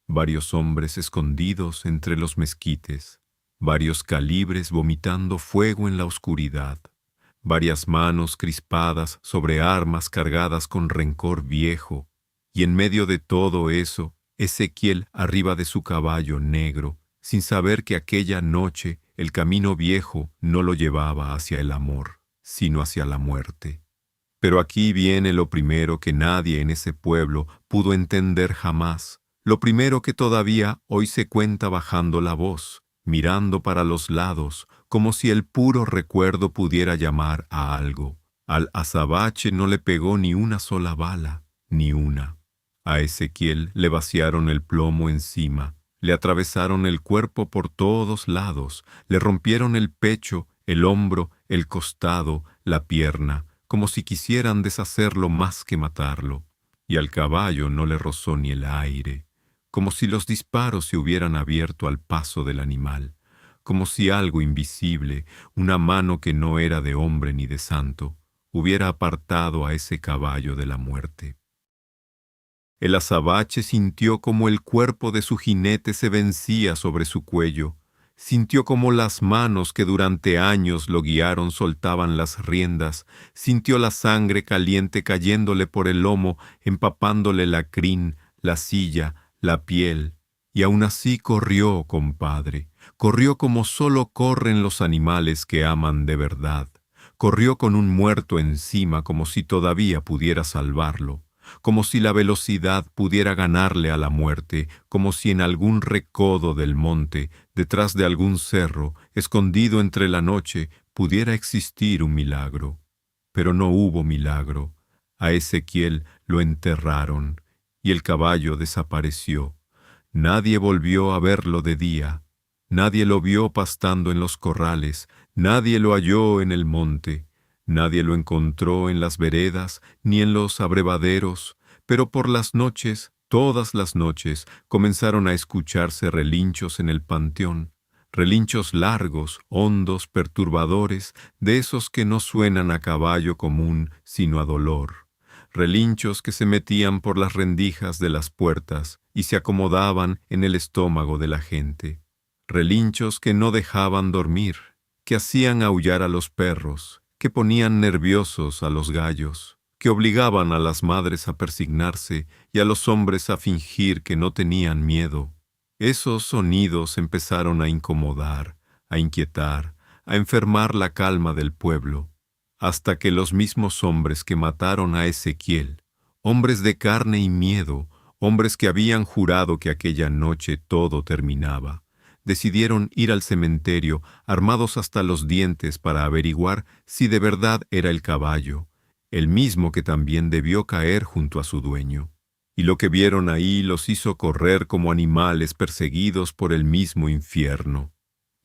Varios hombres escondidos entre los mezquites, varios calibres vomitando fuego en la oscuridad, varias manos crispadas sobre armas cargadas con rencor viejo, y en medio de todo eso, Ezequiel arriba de su caballo negro, sin saber que aquella noche el camino viejo no lo llevaba hacia el amor, sino hacia la muerte. Pero aquí viene lo primero que nadie en ese pueblo pudo entender jamás, lo primero que todavía hoy se cuenta bajando la voz, mirando para los lados, como si el puro recuerdo pudiera llamar a algo. Al azabache no le pegó ni una sola bala, ni una. A Ezequiel le vaciaron el plomo encima, le atravesaron el cuerpo por todos lados, le rompieron el pecho, el hombro, el costado, la pierna, como si quisieran deshacerlo más que matarlo. Y al caballo no le rozó ni el aire, como si los disparos se hubieran abierto al paso del animal, como si algo invisible, una mano que no era de hombre ni de santo, hubiera apartado a ese caballo de la muerte. El azabache sintió como el cuerpo de su jinete se vencía sobre su cuello, sintió como las manos que durante años lo guiaron soltaban las riendas, sintió la sangre caliente cayéndole por el lomo, empapándole la crin, la silla, la piel, y aún así corrió, compadre, corrió como solo corren los animales que aman de verdad, corrió con un muerto encima como si todavía pudiera salvarlo, como si la velocidad pudiera ganarle a la muerte, como si en algún recodo del monte, detrás de algún cerro, escondido entre la noche, pudiera existir un milagro. Pero no hubo milagro. A Ezequiel lo enterraron, y el caballo desapareció. Nadie volvió a verlo de día. Nadie lo vio pastando en los corrales, nadie lo halló en el monte. Nadie lo encontró en las veredas ni en los abrevaderos, pero por las noches, todas las noches, comenzaron a escucharse relinchos en el panteón, relinchos largos, hondos, perturbadores, de esos que no suenan a caballo común, sino a dolor, relinchos que se metían por las rendijas de las puertas y se acomodaban en el estómago de la gente, relinchos que no dejaban dormir, que hacían aullar a los perros, que ponían nerviosos a los gallos, que obligaban a las madres a persignarse y a los hombres a fingir que no tenían miedo. Esos sonidos empezaron a incomodar, a inquietar, a enfermar la calma del pueblo, hasta que los mismos hombres que mataron a Ezequiel, hombres de carne y miedo, hombres que habían jurado que aquella noche todo terminaba, decidieron ir al cementerio armados hasta los dientes para averiguar si de verdad era el caballo, el mismo que también debió caer junto a su dueño. Y lo que vieron ahí los hizo correr como animales perseguidos por el mismo infierno.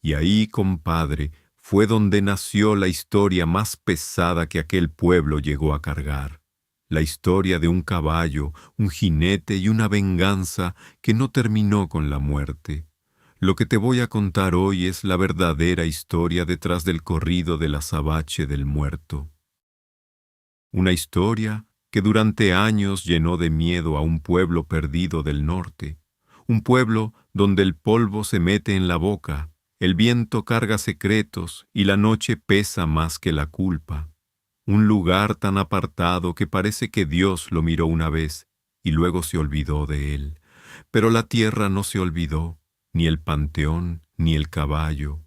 Y ahí, compadre, fue donde nació la historia más pesada que aquel pueblo llegó a cargar. La historia de un caballo, un jinete y una venganza que no terminó con la muerte. Lo que te voy a contar hoy es la verdadera historia detrás del corrido del azabache del muerto. Una historia que durante años llenó de miedo a un pueblo perdido del norte, un pueblo donde el polvo se mete en la boca, el viento carga secretos y la noche pesa más que la culpa. Un lugar tan apartado que parece que Dios lo miró una vez y luego se olvidó de él. Pero la tierra no se olvidó, ni el panteón, ni el caballo.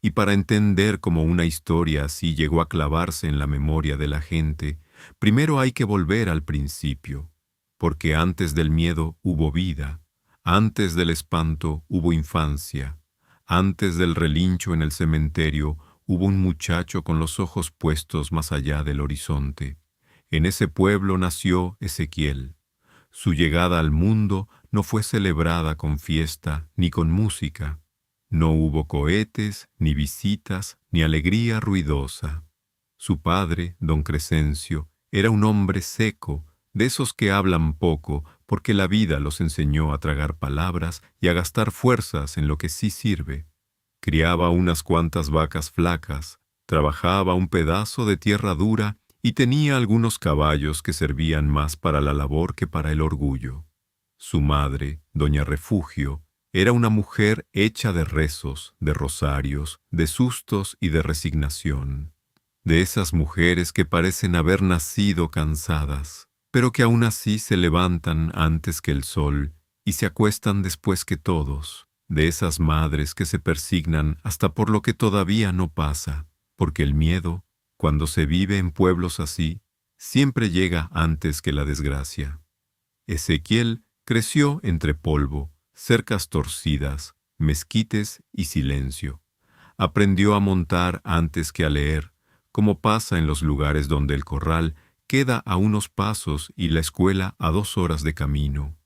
y para entender cómo una historia así llegó a clavarse en la memoria de la gente, primero hay que volver al principio, porque antes del miedo hubo vida, antes del espanto hubo infancia, antes del relincho en el cementerio hubo un muchacho con los ojos puestos más allá del horizonte. En ese pueblo nació Ezequiel. Su llegada al mundo no fue celebrada con fiesta ni con música. No hubo cohetes, ni visitas, ni alegría ruidosa. Su padre, don Crescencio, era un hombre seco, de esos que hablan poco, porque la vida los enseñó a tragar palabras y a gastar fuerzas en lo que sí sirve. Criaba unas cuantas vacas flacas, trabajaba un pedazo de tierra dura y tenía algunos caballos que servían más para la labor que para el orgullo. Su madre, doña Refugio, era una mujer hecha de rezos, de rosarios, de sustos y de resignación. De esas mujeres que parecen haber nacido cansadas, pero que aún así se levantan antes que el sol y se acuestan después que todos. De esas madres que se persignan hasta por lo que todavía no pasa, porque el miedo, cuando se vive en pueblos así, siempre llega antes que la desgracia. Ezequiel creció entre polvo, cercas torcidas, mezquites y silencio. Aprendió a montar antes que a leer, como pasa en los lugares donde el corral queda a unos pasos y la escuela a 2 horas de camino.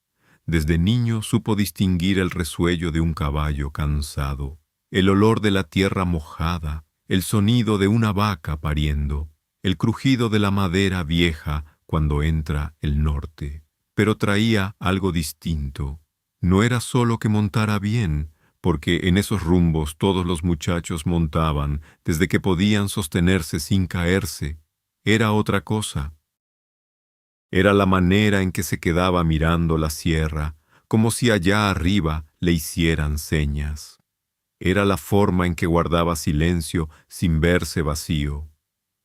Desde niño supo distinguir el resuello de un caballo cansado, el olor de la tierra mojada, el sonido de una vaca pariendo, el crujido de la madera vieja cuando entra el norte. Pero traía algo distinto. No era solo que montara bien, porque en esos rumbos todos los muchachos montaban desde que podían sostenerse sin caerse. Era otra cosa. Era la manera en que se quedaba mirando la sierra, como si allá arriba le hicieran señas. Era la forma en que guardaba silencio sin verse vacío,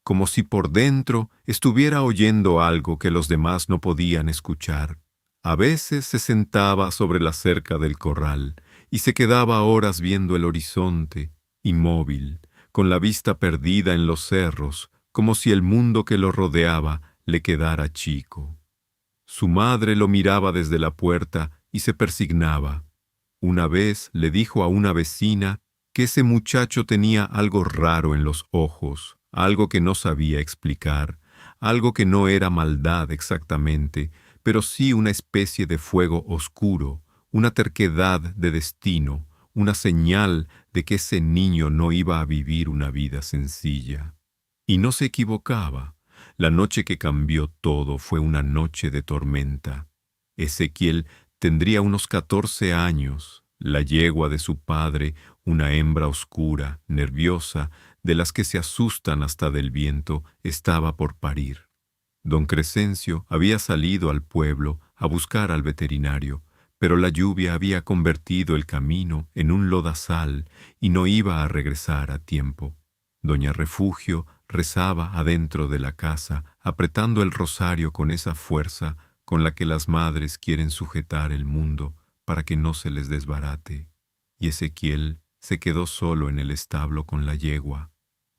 como si por dentro estuviera oyendo algo que los demás no podían escuchar. A veces se sentaba sobre la cerca del corral y se quedaba horas viendo el horizonte, inmóvil, con la vista perdida en los cerros, como si el mundo que lo rodeaba le quedara chico. Su madre lo miraba desde la puerta y se persignaba. Una vez le dijo a una vecina que ese muchacho tenía algo raro en los ojos, algo que no sabía explicar, algo que no era maldad exactamente, pero sí una especie de fuego oscuro, una terquedad de destino, una señal de que ese niño no iba a vivir una vida sencilla. Y no se equivocaba. La noche que cambió todo fue una noche de tormenta. Ezequiel tendría unos 14 años. La yegua de su padre, una hembra oscura, nerviosa, de las que se asustan hasta del viento, estaba por parir. Don Crescencio había salido al pueblo a buscar al veterinario, pero la lluvia había convertido el camino en un lodazal y no iba a regresar a tiempo. Doña Refugio rezaba adentro de la casa, apretando el rosario con esa fuerza con la que las madres quieren sujetar el mundo para que no se les desbarate. Y Ezequiel se quedó solo en el establo con la yegua.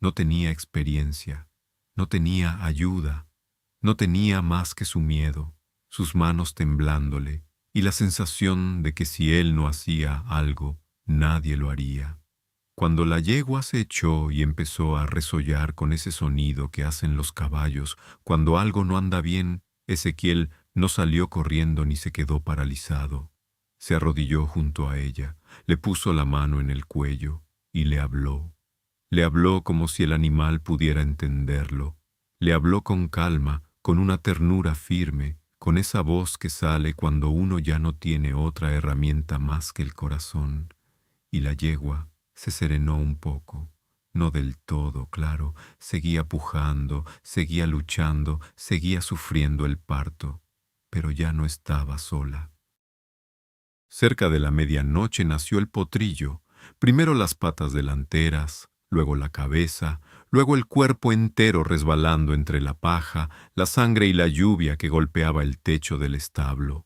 No tenía experiencia, no tenía ayuda, no tenía más que su miedo, sus manos temblándole, y la sensación de que si él no hacía algo, nadie lo haría. Cuando la yegua se echó y empezó a resollar con ese sonido que hacen los caballos cuando algo no anda bien, Ezequiel no salió corriendo ni se quedó paralizado. Se arrodilló junto a ella, le puso la mano en el cuello y le habló. Le habló como si el animal pudiera entenderlo. Le habló con calma, con una ternura firme, con esa voz que sale cuando uno ya no tiene otra herramienta más que el corazón. Y la yegua se serenó un poco, no del todo, claro, seguía pujando, seguía luchando, seguía sufriendo el parto, pero ya no estaba sola. Cerca de la medianoche nació el potrillo, primero las patas delanteras, luego la cabeza, luego el cuerpo entero resbalando entre la paja, la sangre y la lluvia que golpeaba el techo del establo.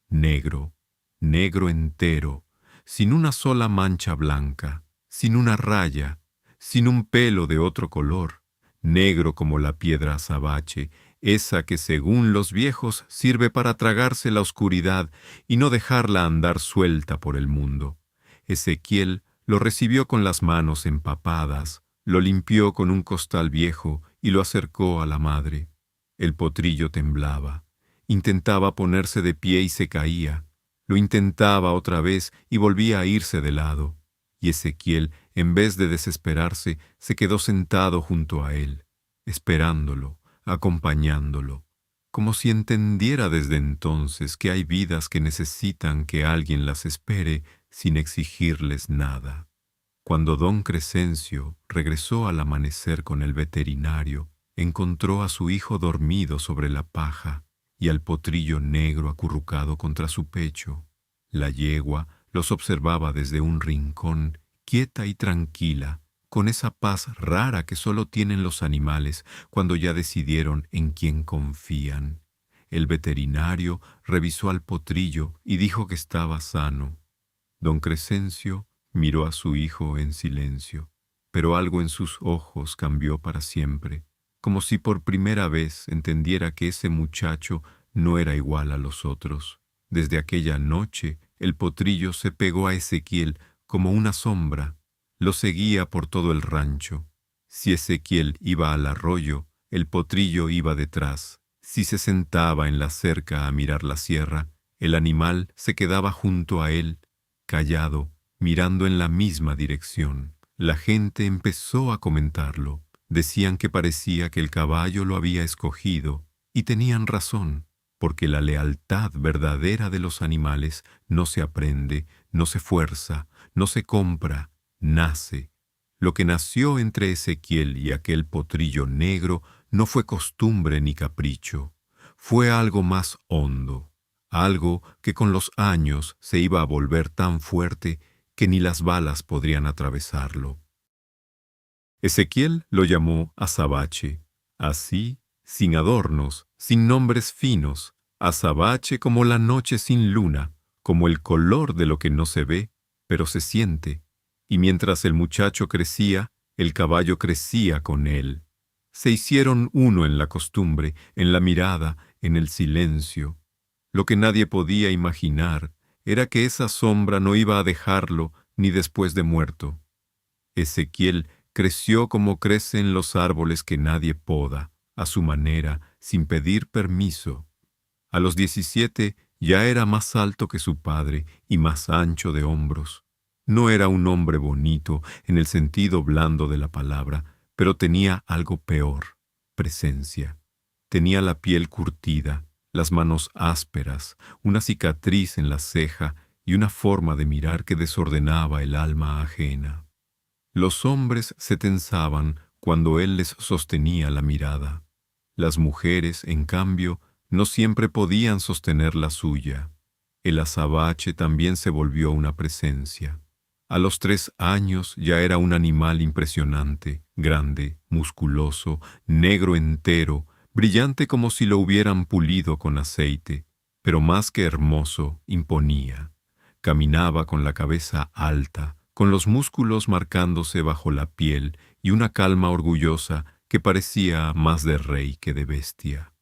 Negro, negro entero, sin una sola mancha blanca, sin una raya, sin un pelo de otro color, negro como la piedra azabache, esa que según los viejos sirve para tragarse la oscuridad y no dejarla andar suelta por el mundo. Ezequiel lo recibió con las manos empapadas, lo limpió con un costal viejo y lo acercó a la madre. El potrillo temblaba. Intentaba ponerse de pie y se caía. Lo intentaba otra vez y volvía a irse de lado. Y Ezequiel, en vez de desesperarse, se quedó sentado junto a él, esperándolo, acompañándolo, como si entendiera desde entonces que hay vidas que necesitan que alguien las espere sin exigirles nada. Cuando don Crescencio regresó al amanecer con el veterinario, encontró a su hijo dormido sobre la paja y al potrillo negro acurrucado contra su pecho. La yegua los observaba desde un rincón, quieta y tranquila, con esa paz rara que solo tienen los animales cuando ya decidieron en quién confían. El veterinario revisó al potrillo y dijo que estaba sano. Don Crescencio miró a su hijo en silencio, pero algo en sus ojos cambió para siempre, como si por primera vez entendiera que ese muchacho no era igual a los otros. Desde aquella noche, el potrillo se pegó a Ezequiel como una sombra. Lo seguía por todo el rancho. Si Ezequiel iba al arroyo, el potrillo iba detrás. Si se sentaba en la cerca a mirar la sierra, el animal se quedaba junto a él, callado, mirando en la misma dirección. La gente empezó a comentarlo. Decían que parecía que el caballo lo había escogido, y tenían razón, porque la lealtad verdadera de los animales no se aprende, no se fuerza, no se compra, nace. Lo que nació entre Ezequiel y aquel potrillo negro no fue costumbre ni capricho, fue algo más hondo, algo que con los años se iba a volver tan fuerte que ni las balas podrían atravesarlo. Ezequiel lo llamó azabache, así, sin adornos, sin nombres finos, azabache como la noche sin luna, como el color de lo que no se ve, pero se siente. Y mientras el muchacho crecía, el caballo crecía con él. Se hicieron uno en la costumbre, en la mirada, en el silencio. Lo que nadie podía imaginar era que esa sombra no iba a dejarlo ni después de muerto. Ezequiel creció como crecen los árboles que nadie poda, a su manera, sin pedir permiso. A los 17 ya era más alto que su padre y más ancho de hombros. No era un hombre bonito en el sentido blando de la palabra, pero tenía algo peor, presencia. Tenía la piel curtida, las manos ásperas, una cicatriz en la ceja y una forma de mirar que desordenaba el alma ajena. Los hombres se tensaban cuando él les sostenía la mirada. Las mujeres, en cambio, no siempre podían sostener la suya. El azabache también se volvió una presencia. A los 3 años ya era un animal impresionante, grande, musculoso, negro entero, brillante como si lo hubieran pulido con aceite, pero más que hermoso, imponía. Caminaba con la cabeza alta, con los músculos marcándose bajo la piel y una calma orgullosa que parecía más de rey que de bestia.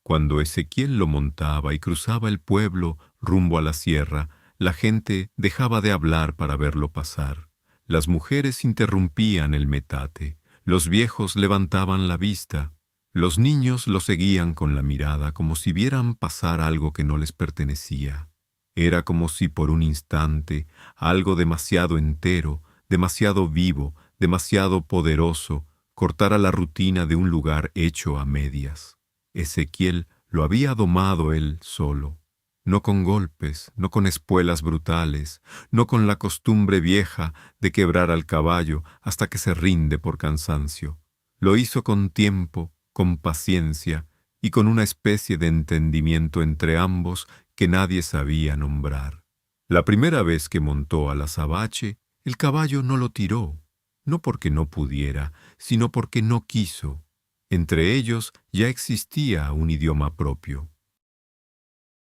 Cuando Ezequiel lo montaba y cruzaba el pueblo rumbo a la sierra, la gente dejaba de hablar para verlo pasar. Las mujeres interrumpían el metate, los viejos levantaban la vista, los niños lo seguían con la mirada como si vieran pasar algo que no les pertenecía. Era como si por un instante algo demasiado entero, demasiado vivo, demasiado poderoso, cortara la rutina de un lugar hecho a medias. Ezequiel lo había domado él solo, no con golpes, no con espuelas brutales, no con la costumbre vieja de quebrar al caballo hasta que se rinde por cansancio. Lo hizo con tiempo, con paciencia y con una especie de entendimiento entre ambos que nadie sabía nombrar. La primera vez que montó al azabache, el caballo no lo tiró, no porque no pudiera, sino porque no quiso. Entre ellos ya existía un idioma propio.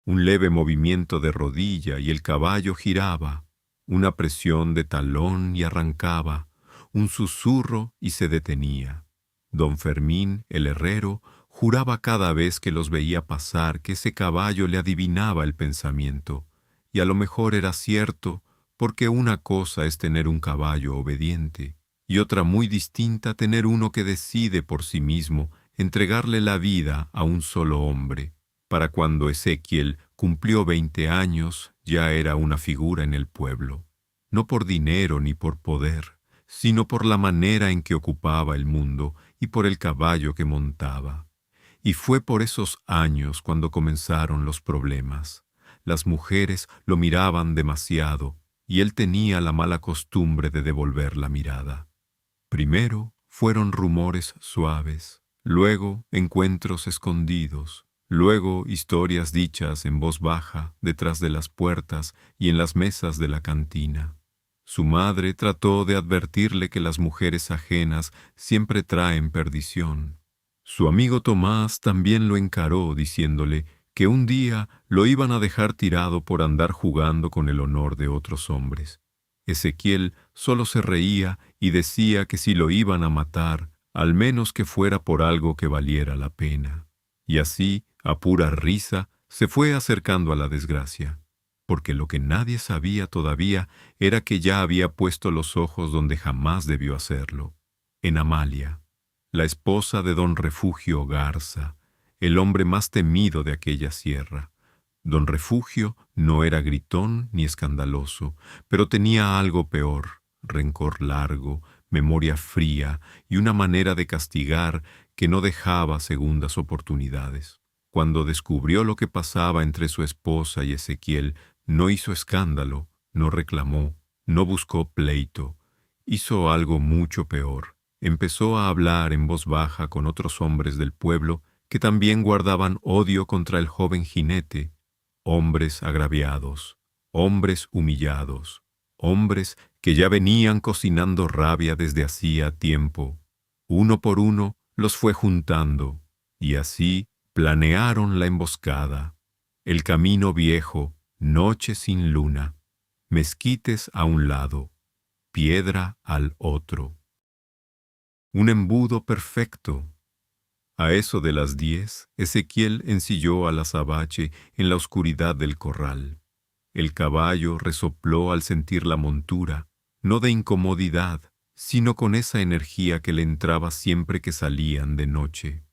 Un leve movimiento de rodilla y el caballo giraba, una presión de talón y arrancaba, un susurro y se detenía. Don Fermín, el herrero, juraba cada vez que los veía pasar que ese caballo le adivinaba el pensamiento, y a lo mejor era cierto, porque una cosa es tener un caballo obediente, y otra muy distinta tener uno que decide por sí mismo entregarle la vida a un solo hombre. Para cuando Ezequiel cumplió 20 años, ya era una figura en el pueblo, no por dinero ni por poder, sino por la manera en que ocupaba el mundo y por el caballo que montaba. Y fue por esos años cuando comenzaron los problemas. Las mujeres lo miraban demasiado y él tenía la mala costumbre de devolver la mirada. Primero fueron rumores suaves, luego encuentros escondidos, luego historias dichas en voz baja detrás de las puertas y en las mesas de la cantina. Su madre trató de advertirle que las mujeres ajenas siempre traen perdición. Su amigo Tomás también lo encaró diciéndole que un día lo iban a dejar tirado por andar jugando con el honor de otros hombres. Ezequiel solo se reía y decía que si lo iban a matar, al menos que fuera por algo que valiera la pena. Y así, a pura risa, se fue acercando a la desgracia, porque lo que nadie sabía todavía era que ya había puesto los ojos donde jamás debió hacerlo, en Amalia, la esposa de don Refugio Garza, el hombre más temido de aquella sierra. Don Refugio no era gritón ni escandaloso, pero tenía algo peor, rencor largo, memoria fría y una manera de castigar que no dejaba segundas oportunidades. Cuando descubrió lo que pasaba entre su esposa y Ezequiel, no hizo escándalo, no reclamó, no buscó pleito. Hizo algo mucho peor. Empezó a hablar en voz baja con otros hombres del pueblo que también guardaban odio contra el joven jinete, hombres agraviados, hombres humillados, hombres que ya venían cocinando rabia desde hacía tiempo. Uno por uno los fue juntando, y así planearon la emboscada, el camino viejo, noche sin luna, mezquites a un lado, piedra al otro. Un embudo perfecto. A eso de las 10, Ezequiel ensilló al azabache en la oscuridad del corral. El caballo resopló al sentir la montura, no de incomodidad, sino con esa energía que le entraba siempre que salían de noche.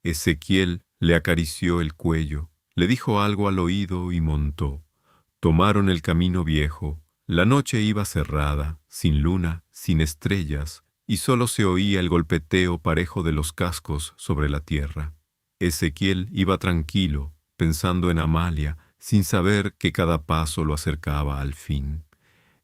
Ezequiel le acarició el cuello, le dijo algo al oído y montó. Tomaron el camino viejo. La noche iba cerrada, sin luna, sin estrellas, y solo se oía el golpeteo parejo de los cascos sobre la tierra. Ezequiel iba tranquilo, pensando en Amalia, sin saber que cada paso lo acercaba al fin.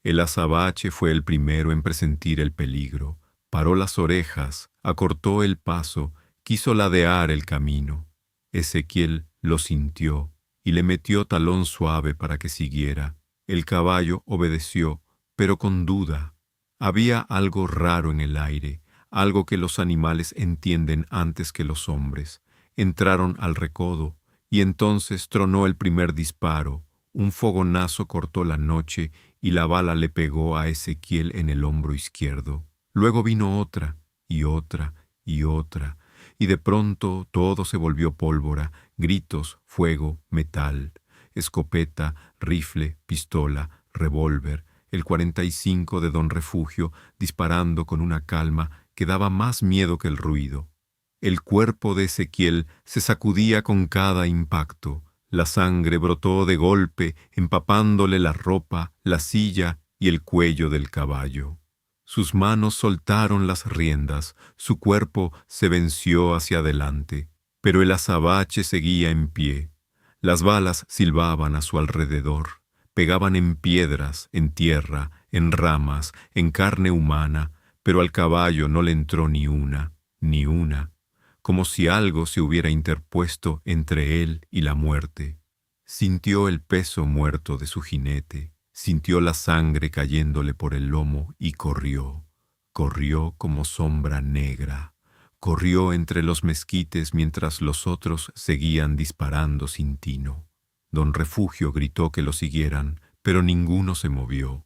El azabache fue el primero en presentir el peligro. Paró las orejas, acortó el paso, quiso ladear el camino. Ezequiel lo sintió y le metió talón suave para que siguiera. El caballo obedeció, pero con duda. Había algo raro en el aire, algo que los animales entienden antes que los hombres. Entraron al recodo, y entonces tronó el primer disparo. Un fogonazo cortó la noche y la bala le pegó a Ezequiel en el hombro izquierdo. Luego vino otra, y otra, y otra, y de pronto todo se volvió pólvora, gritos, fuego, metal, escopeta, rifle, pistola, revólver, el 45 de don Refugio disparando con una calma que daba más miedo que el ruido. El cuerpo de Ezequiel se sacudía con cada impacto. La sangre brotó de golpe, empapándole la ropa, la silla y el cuello del caballo. Sus manos soltaron las riendas, su cuerpo se venció hacia adelante, pero el azabache seguía en pie. Las balas silbaban a su alrededor, pegaban en piedras, en tierra, en ramas, en carne humana, pero al caballo no le entró ni una, como si algo se hubiera interpuesto entre él y la muerte. Sintió el peso muerto de su jinete, sintió la sangre cayéndole por el lomo y corrió. Corrió como sombra negra. Corrió entre los mezquites mientras los otros seguían disparando sin tino. Don Refugio gritó que lo siguieran, pero ninguno se movió.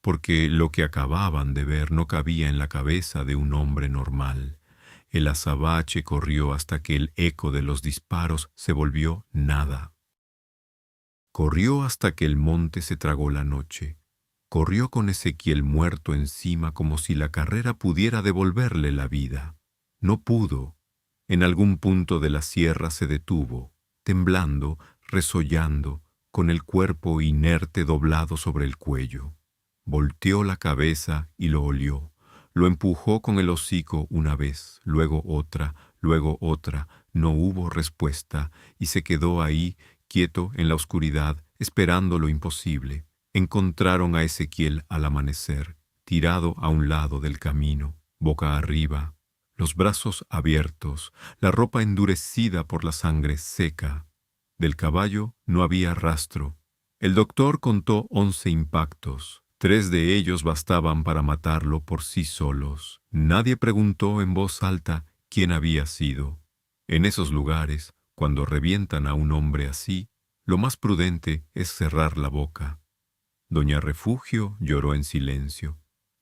porque lo que acababan de ver no cabía en la cabeza de un hombre normal. El azabache corrió hasta que el eco de los disparos se volvió nada. Corrió hasta que el monte se tragó la noche. Corrió con Ezequiel muerto encima como si la carrera pudiera devolverle la vida. No pudo. En algún punto de la sierra se detuvo, temblando, resollando, con el cuerpo inerte doblado sobre el cuello. Volteó la cabeza y lo olió. Lo empujó con el hocico una vez, luego otra, no hubo respuesta y se quedó ahí, quieto en la oscuridad, esperando lo imposible. Encontraron a Ezequiel al amanecer, tirado a un lado del camino, boca arriba, los brazos abiertos, la ropa endurecida por la sangre seca. Del caballo no había rastro. El doctor contó 11 impactos. 3 de ellos bastaban para matarlo por sí solos. Nadie preguntó en voz alta quién había sido. En esos lugares, cuando revientan a un hombre así, lo más prudente es cerrar la boca. Doña Refugio lloró en silencio.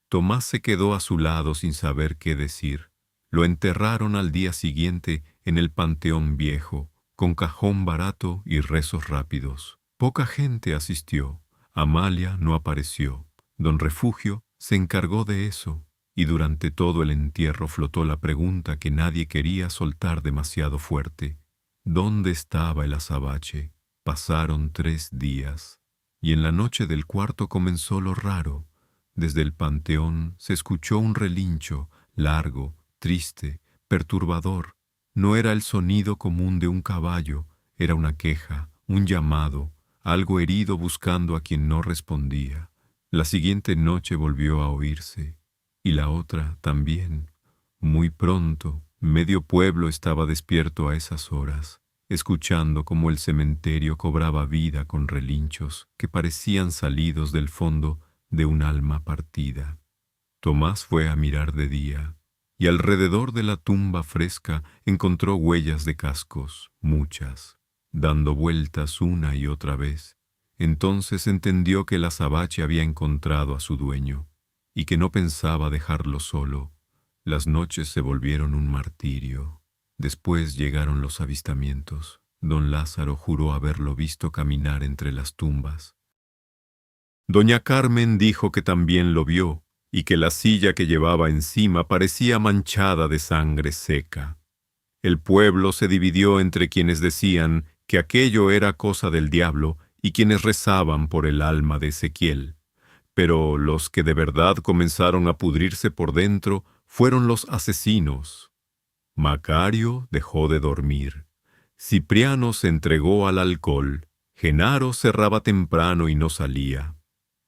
Tomás se quedó a su lado sin saber qué decir. Lo enterraron al día siguiente en el Panteón Viejo, con cajón barato y rezos rápidos. Poca gente asistió. Amalia no apareció. Don Refugio se encargó de eso, y durante todo el entierro flotó la pregunta que nadie quería soltar demasiado fuerte. ¿Dónde estaba el azabache? Pasaron 3 días, y en la noche del cuarto comenzó lo raro. Desde el panteón se escuchó un relincho, largo, triste, perturbador. No era el sonido común de un caballo, era una queja, un llamado, algo herido buscando a quien no respondía. La siguiente noche volvió a oírse, y la otra también. Muy pronto, medio pueblo estaba despierto a esas horas, escuchando cómo el cementerio cobraba vida con relinchos que parecían salidos del fondo de un alma partida. Tomás fue a mirar de día, y alrededor de la tumba fresca encontró huellas de cascos, muchas, dando vueltas una y otra vez. Entonces entendió que el azabache había encontrado a su dueño, y que no pensaba dejarlo solo. Las noches se volvieron un martirio. Después llegaron los avistamientos. Don Lázaro juró haberlo visto caminar entre las tumbas. Doña Carmen dijo que también lo vio, y que la silla que llevaba encima parecía manchada de sangre seca. El pueblo se dividió entre quienes decían que aquello era cosa del diablo y quienes rezaban por el alma de Ezequiel. Pero los que de verdad comenzaron a pudrirse por dentro fueron los asesinos. Macario dejó de dormir. Cipriano se entregó al alcohol. Genaro cerraba temprano y no salía.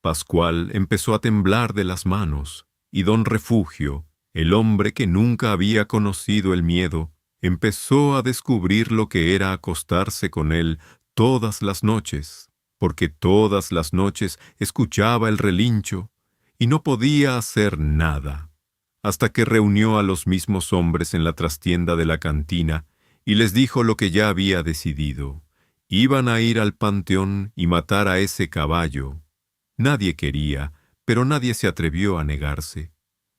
Pascual empezó a temblar de las manos, y don Refugio, el hombre que nunca había conocido el miedo, empezó a descubrir lo que era acostarse con él todas las noches, porque todas las noches escuchaba el relincho y no podía hacer nada, hasta que reunió a los mismos hombres en la trastienda de la cantina y les dijo lo que ya había decidido. Iban a ir al panteón y matar a ese caballo. Nadie quería, pero nadie se atrevió a negarse.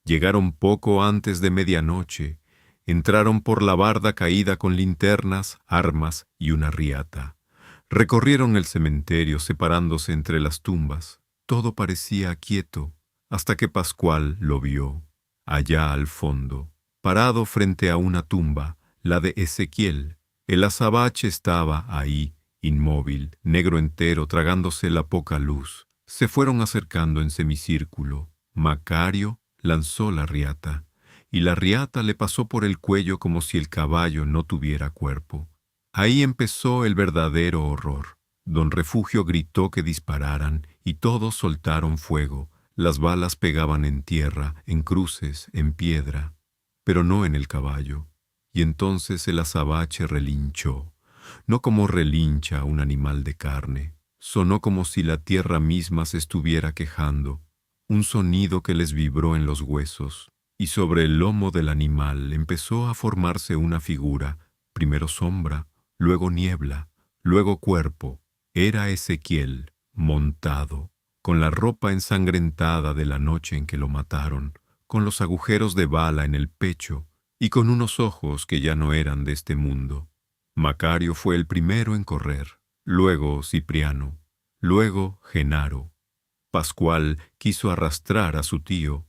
Llegaron poco antes de medianoche, entraron por la barda caída con linternas, armas y una riata. Recorrieron el cementerio separándose entre las tumbas. Todo parecía quieto, hasta que Pascual lo vio, allá al fondo, parado frente a una tumba, la de Ezequiel. El azabache estaba ahí, inmóvil, negro entero, tragándose la poca luz. Se fueron acercando en semicírculo. Macario lanzó la riata, y la riata le pasó por el cuello como si el caballo no tuviera cuerpo. Ahí empezó el verdadero horror. Don Refugio gritó que dispararan, y todos soltaron fuego. Las balas pegaban en tierra, en cruces, en piedra, pero no en el caballo. Y entonces el azabache relinchó, no como relincha un animal de carne. Sonó como si la tierra misma se estuviera quejando, un sonido que les vibró en los huesos, y sobre el lomo del animal empezó a formarse una figura, primero sombra, luego niebla, luego cuerpo. Era Ezequiel, montado, con la ropa ensangrentada de la noche en que lo mataron, con los agujeros de bala en el pecho y con unos ojos que ya no eran de este mundo. Macario fue el primero en correr, luego Cipriano, luego Genaro. Pascual quiso arrastrar a su tío.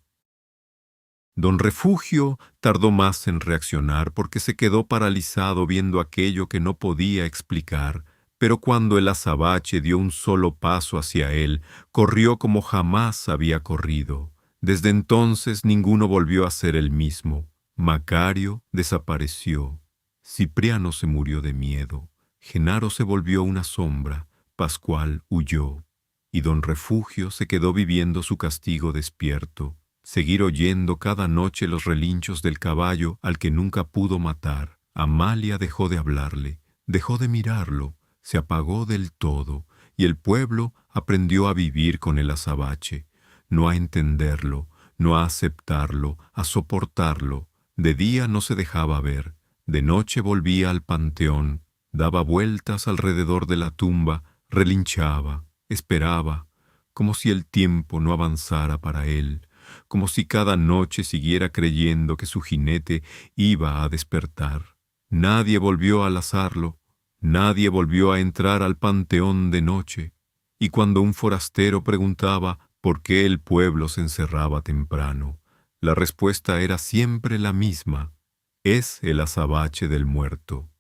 Don Refugio tardó más en reaccionar porque se quedó paralizado viendo aquello que no podía explicar, pero cuando el azabache dio un solo paso hacia él, corrió como jamás había corrido. Desde entonces ninguno volvió a ser el mismo. Macario desapareció. Cipriano se murió de miedo. Genaro se volvió una sombra. Pascual huyó. Y don Refugio se quedó viviendo su castigo despierto, seguir oyendo cada noche los relinchos del caballo al que nunca pudo matar. Amalia dejó de hablarle, dejó de mirarlo, se apagó del todo, y el pueblo aprendió a vivir con el azabache, no a entenderlo, no a aceptarlo, a soportarlo. De día no se dejaba ver, de noche volvía al panteón, daba vueltas alrededor de la tumba, relinchaba, esperaba, como si el tiempo no avanzara para él, como si cada noche siguiera creyendo que su jinete iba a despertar. Nadie volvió a lazarlo, nadie volvió a entrar al panteón de noche, y cuando un forastero preguntaba por qué el pueblo se encerraba temprano, la respuesta era siempre la misma: es el azabache del muerto.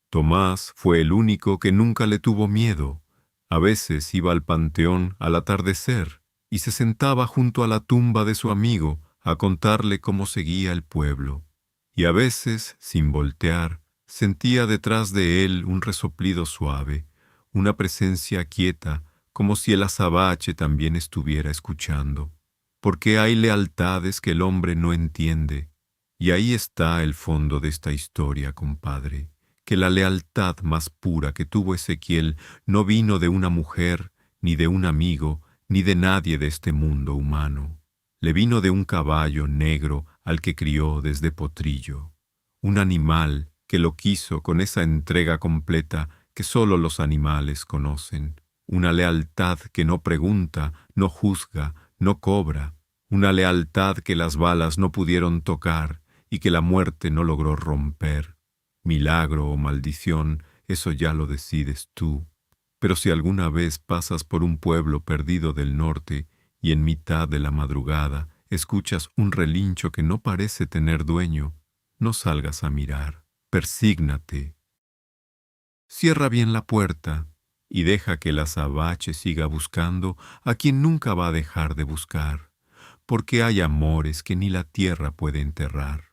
Tomás fue el único que nunca le tuvo miedo. A veces iba al panteón al atardecer y se sentaba junto a la tumba de su amigo a contarle cómo seguía el pueblo. Y a veces, sin voltear, sentía detrás de él un resoplido suave, una presencia quieta, como si el azabache también estuviera escuchando. Porque hay lealtades que el hombre no entiende. Y ahí está el fondo de esta historia, compadre, que la lealtad más pura que tuvo Ezequiel no vino de una mujer, ni de un amigo, ni de nadie de este mundo humano. Le vino de un caballo negro al que crió desde potrillo. Un animal que lo quiso con esa entrega completa que solo los animales conocen. Una lealtad que no pregunta, no juzga, no cobra. Una lealtad que las balas no pudieron tocar y que la muerte no logró romper. Milagro o maldición, eso ya lo decides tú. Pero si alguna vez pasas por un pueblo perdido del norte y en mitad de la madrugada escuchas un relincho que no parece tener dueño, no salgas a mirar, persígnate. Cierra bien la puerta y deja que el azabache siga buscando a quien nunca va a dejar de buscar, porque hay amores que ni la tierra puede enterrar.